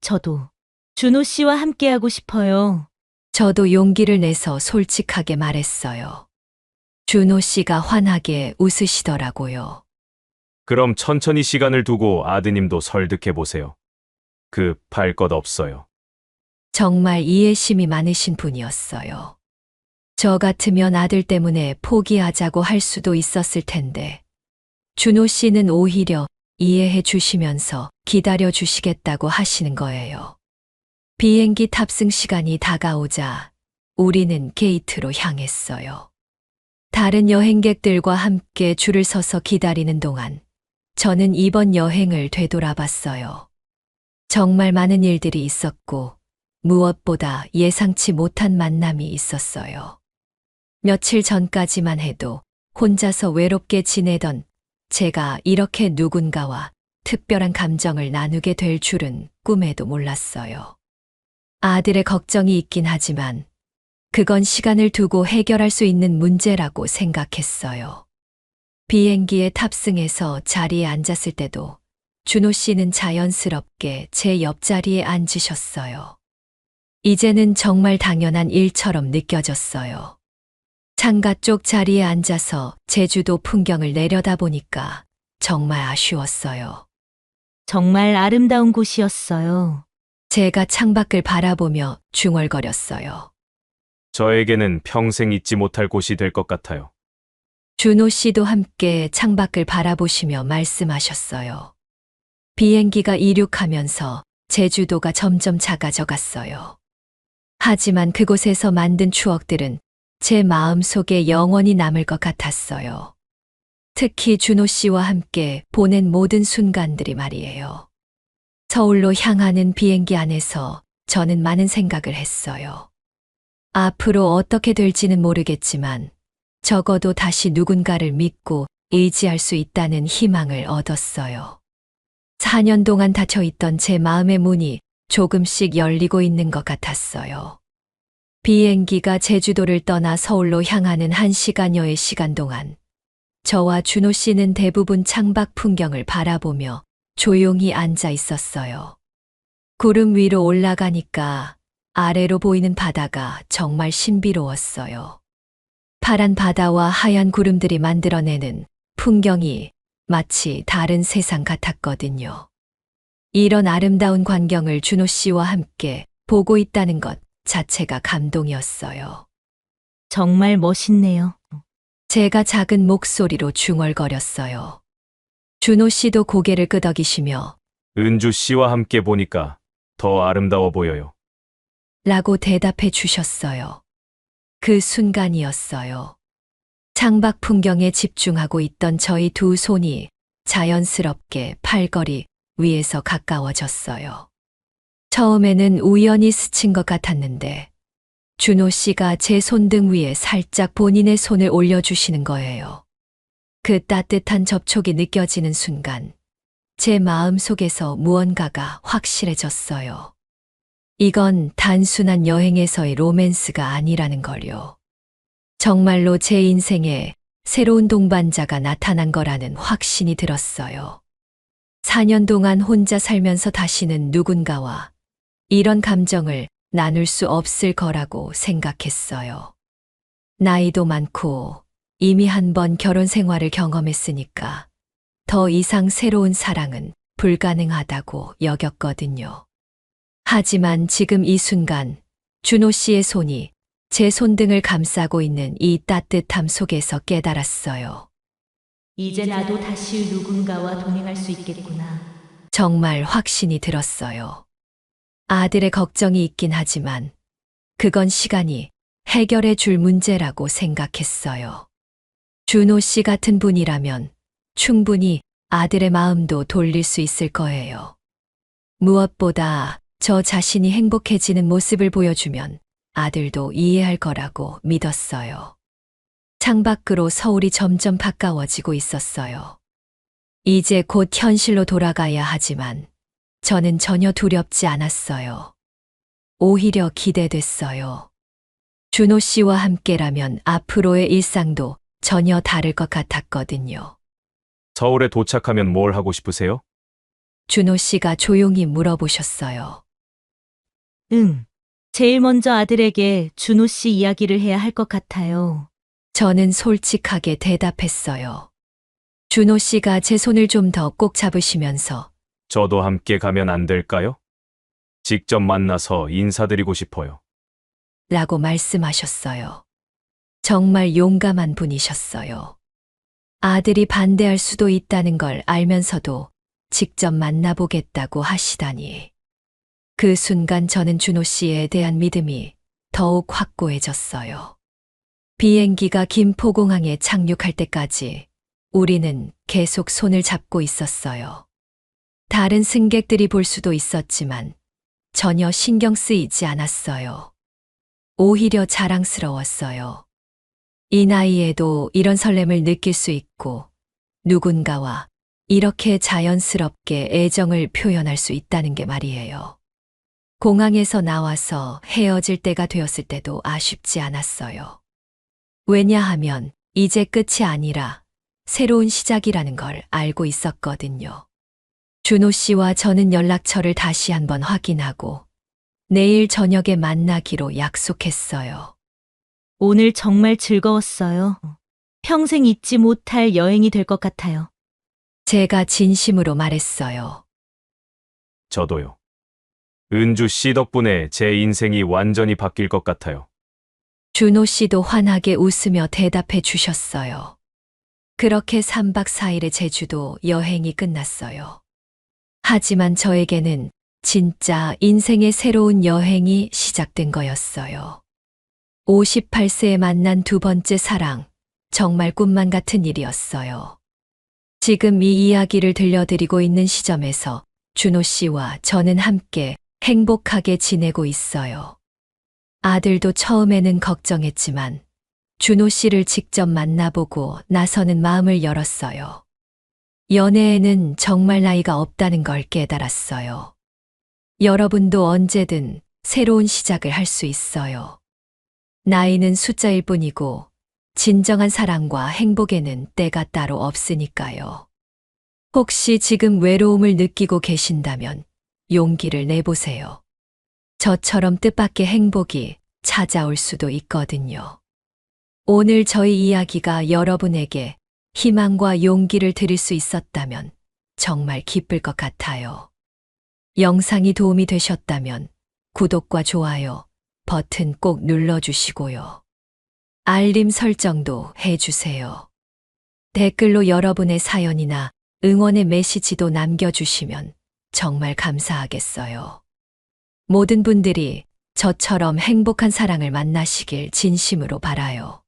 Speaker 4: 저도 준호 씨와 함께하고 싶어요.
Speaker 1: 저도 용기를 내서 솔직하게 말했어요. 준호 씨가 환하게 웃으시더라고요.
Speaker 2: 그럼 천천히 시간을 두고 아드님도 설득해 보세요. 급할 것 없어요.
Speaker 1: 정말 이해심이 많으신 분이었어요. 저 같으면 아들 때문에 포기하자고 할 수도 있었을 텐데, 준호 씨는 오히려 이해해 주시면서 기다려 주시겠다고 하시는 거예요. 비행기 탑승 시간이 다가오자 우리는 게이트로 향했어요. 다른 여행객들과 함께 줄을 서서 기다리는 동안 저는 이번 여행을 되돌아봤어요. 정말 많은 일들이 있었고 무엇보다 예상치 못한 만남이 있었어요. 며칠 전까지만 해도 혼자서 외롭게 지내던 제가 이렇게 누군가와 특별한 감정을 나누게 될 줄은 꿈에도 몰랐어요. 아들의 걱정이 있긴 하지만 그건 시간을 두고 해결할 수 있는 문제라고 생각했어요. 비행기에 탑승해서 자리에 앉았을 때도 준호 씨는 자연스럽게 제 옆자리에 앉으셨어요. 이제는 정말 당연한 일처럼 느껴졌어요. 창가 쪽 자리에 앉아서 제주도 풍경을 내려다보니까 정말 아쉬웠어요.
Speaker 4: 정말 아름다운 곳이었어요.
Speaker 1: 제가 창밖을 바라보며 중얼거렸어요.
Speaker 2: 저에게는 평생 잊지 못할 곳이 될 것 같아요.
Speaker 1: 준호 씨도 함께 창밖을 바라보시며 말씀하셨어요. 비행기가 이륙하면서 제주도가 점점 작아져 갔어요. 하지만 그곳에서 만든 추억들은 제 마음 속에 영원히 남을 것 같았어요. 특히 준호 씨와 함께 보낸 모든 순간들이 말이에요. 서울로 향하는 비행기 안에서 저는 많은 생각을 했어요. 앞으로 어떻게 될지는 모르겠지만 적어도 다시 누군가를 믿고 의지할 수 있다는 희망을 얻었어요. 4년 동안 닫혀있던 제 마음의 문이 조금씩 열리고 있는 것 같았어요. 비행기가 제주도를 떠나 서울로 향하는 1시간여의 시간 동안 저와 준호 씨는 대부분 창밖 풍경을 바라보며 조용히 앉아 있었어요. 구름 위로 올라가니까 아래로 보이는 바다가 정말 신비로웠어요. 파란 바다와 하얀 구름들이 만들어내는 풍경이 마치 다른 세상 같았거든요. 이런 아름다운 광경을 준호 씨와 함께 보고 있다는 것 자체가 감동이었어요.
Speaker 4: 정말 멋있네요.
Speaker 1: 제가 작은 목소리로 중얼거렸어요. 준호 씨도 고개를 끄덕이시며
Speaker 2: 은주 씨와 함께 보니까 더 아름다워 보여요.
Speaker 1: 라고 대답해 주셨어요. 그 순간이었어요. 창밖 풍경에 집중하고 있던 저희 두 손이 자연스럽게 팔걸이 위에서 가까워졌어요. 처음에는 우연히 스친 것 같았는데 준호 씨가 제 손등 위에 살짝 본인의 손을 올려주시는 거예요. 그 따뜻한 접촉이 느껴지는 순간 제 마음 속에서 무언가가 확실해졌어요. 이건 단순한 여행에서의 로맨스가 아니라는 걸요. 정말로 제 인생에 새로운 동반자가 나타난 거라는 확신이 들었어요. 4년 동안 혼자 살면서 다시는 누군가와 이런 감정을 나눌 수 없을 거라고 생각했어요. 나이도 많고 이미 한 번 결혼 생활을 경험했으니까 더 이상 새로운 사랑은 불가능하다고 여겼거든요. 하지만 지금 이 순간 준호 씨의 손이 제 손등을 감싸고 있는 이 따뜻함 속에서 깨달았어요.
Speaker 4: 이제 나도 다시 누군가와 동행할 수 있겠구나.
Speaker 1: 정말 확신이 들었어요. 아들의 걱정이 있긴 하지만 그건 시간이 해결해 줄 문제라고 생각했어요. 준호 씨 같은 분이라면 충분히 아들의 마음도 돌릴 수 있을 거예요. 무엇보다 저 자신이 행복해지는 모습을 보여주면 아들도 이해할 거라고 믿었어요. 창밖으로 서울이 점점 가까워지고 있었어요. 이제 곧 현실로 돌아가야 하지만 저는 전혀 두렵지 않았어요. 오히려 기대됐어요. 준호 씨와 함께라면 앞으로의 일상도 전혀 다를 것 같았거든요.
Speaker 2: 서울에 도착하면 뭘 하고 싶으세요?
Speaker 1: 준호 씨가 조용히 물어보셨어요.
Speaker 4: 제일 먼저 아들에게 준호 씨 이야기를 해야 할 것 같아요.
Speaker 1: 저는 솔직하게 대답했어요. 준호 씨가 제 손을 좀 더 꼭 잡으시면서
Speaker 2: 저도 함께 가면 안 될까요? 직접 만나서 인사드리고 싶어요.
Speaker 1: 라고 말씀하셨어요. 정말 용감한 분이셨어요. 아들이 반대할 수도 있다는 걸 알면서도 직접 만나보겠다고 하시다니. 그 순간 저는 준호 씨에 대한 믿음이 더욱 확고해졌어요. 비행기가 김포공항에 착륙할 때까지 우리는 계속 손을 잡고 있었어요. 다른 승객들이 볼 수도 있었지만 전혀 신경 쓰이지 않았어요. 오히려 자랑스러웠어요. 이 나이에도 이런 설렘을 느낄 수 있고 누군가와 이렇게 자연스럽게 애정을 표현할 수 있다는 게 말이에요. 공항에서 나와서 헤어질 때가 되었을 때도 아쉽지 않았어요. 왜냐하면 이제 끝이 아니라 새로운 시작이라는 걸 알고 있었거든요. 준호 씨와 저는 연락처를 다시 한번 확인하고 내일 저녁에 만나기로 약속했어요.
Speaker 4: 오늘 정말 즐거웠어요. 평생 잊지 못할 여행이 될 것 같아요.
Speaker 1: 제가 진심으로 말했어요.
Speaker 2: 저도요. 은주 씨 덕분에 제 인생이 완전히 바뀔 것 같아요.
Speaker 1: 준호 씨도 환하게 웃으며 대답해 주셨어요. 그렇게 3박 4일의 제주도 여행이 끝났어요. 하지만 저에게는 진짜 인생의 새로운 여행이 시작된 거였어요. 58세에 만난 두 번째 사랑, 정말 꿈만 같은 일이었어요. 지금 이 이야기를 들려드리고 있는 시점에서 준호 씨와 저는 함께 행복하게 지내고 있어요. 아들도 처음에는 걱정했지만 준호 씨를 직접 만나보고 나서는 마음을 열었어요. 연애에는 정말 나이가 없다는 걸 깨달았어요. 여러분도 언제든 새로운 시작을 할 수 있어요. 나이는 숫자일 뿐이고 진정한 사랑과 행복에는 때가 따로 없으니까요. 혹시 지금 외로움을 느끼고 계신다면 용기를 내보세요. 저처럼 뜻밖의 행복이 찾아올 수도 있거든요. 오늘 저희 이야기가 여러분에게 희망과 용기를 드릴 수 있었다면 정말 기쁠 것 같아요. 영상이 도움이 되셨다면 구독과 좋아요 버튼 꼭 눌러주시고요. 알림 설정도 해주세요. 댓글로 여러분의 사연이나 응원의 메시지도 남겨주시면 정말 감사하겠어요. 모든 분들이 저처럼 행복한 사랑을 만나시길 진심으로 바라요.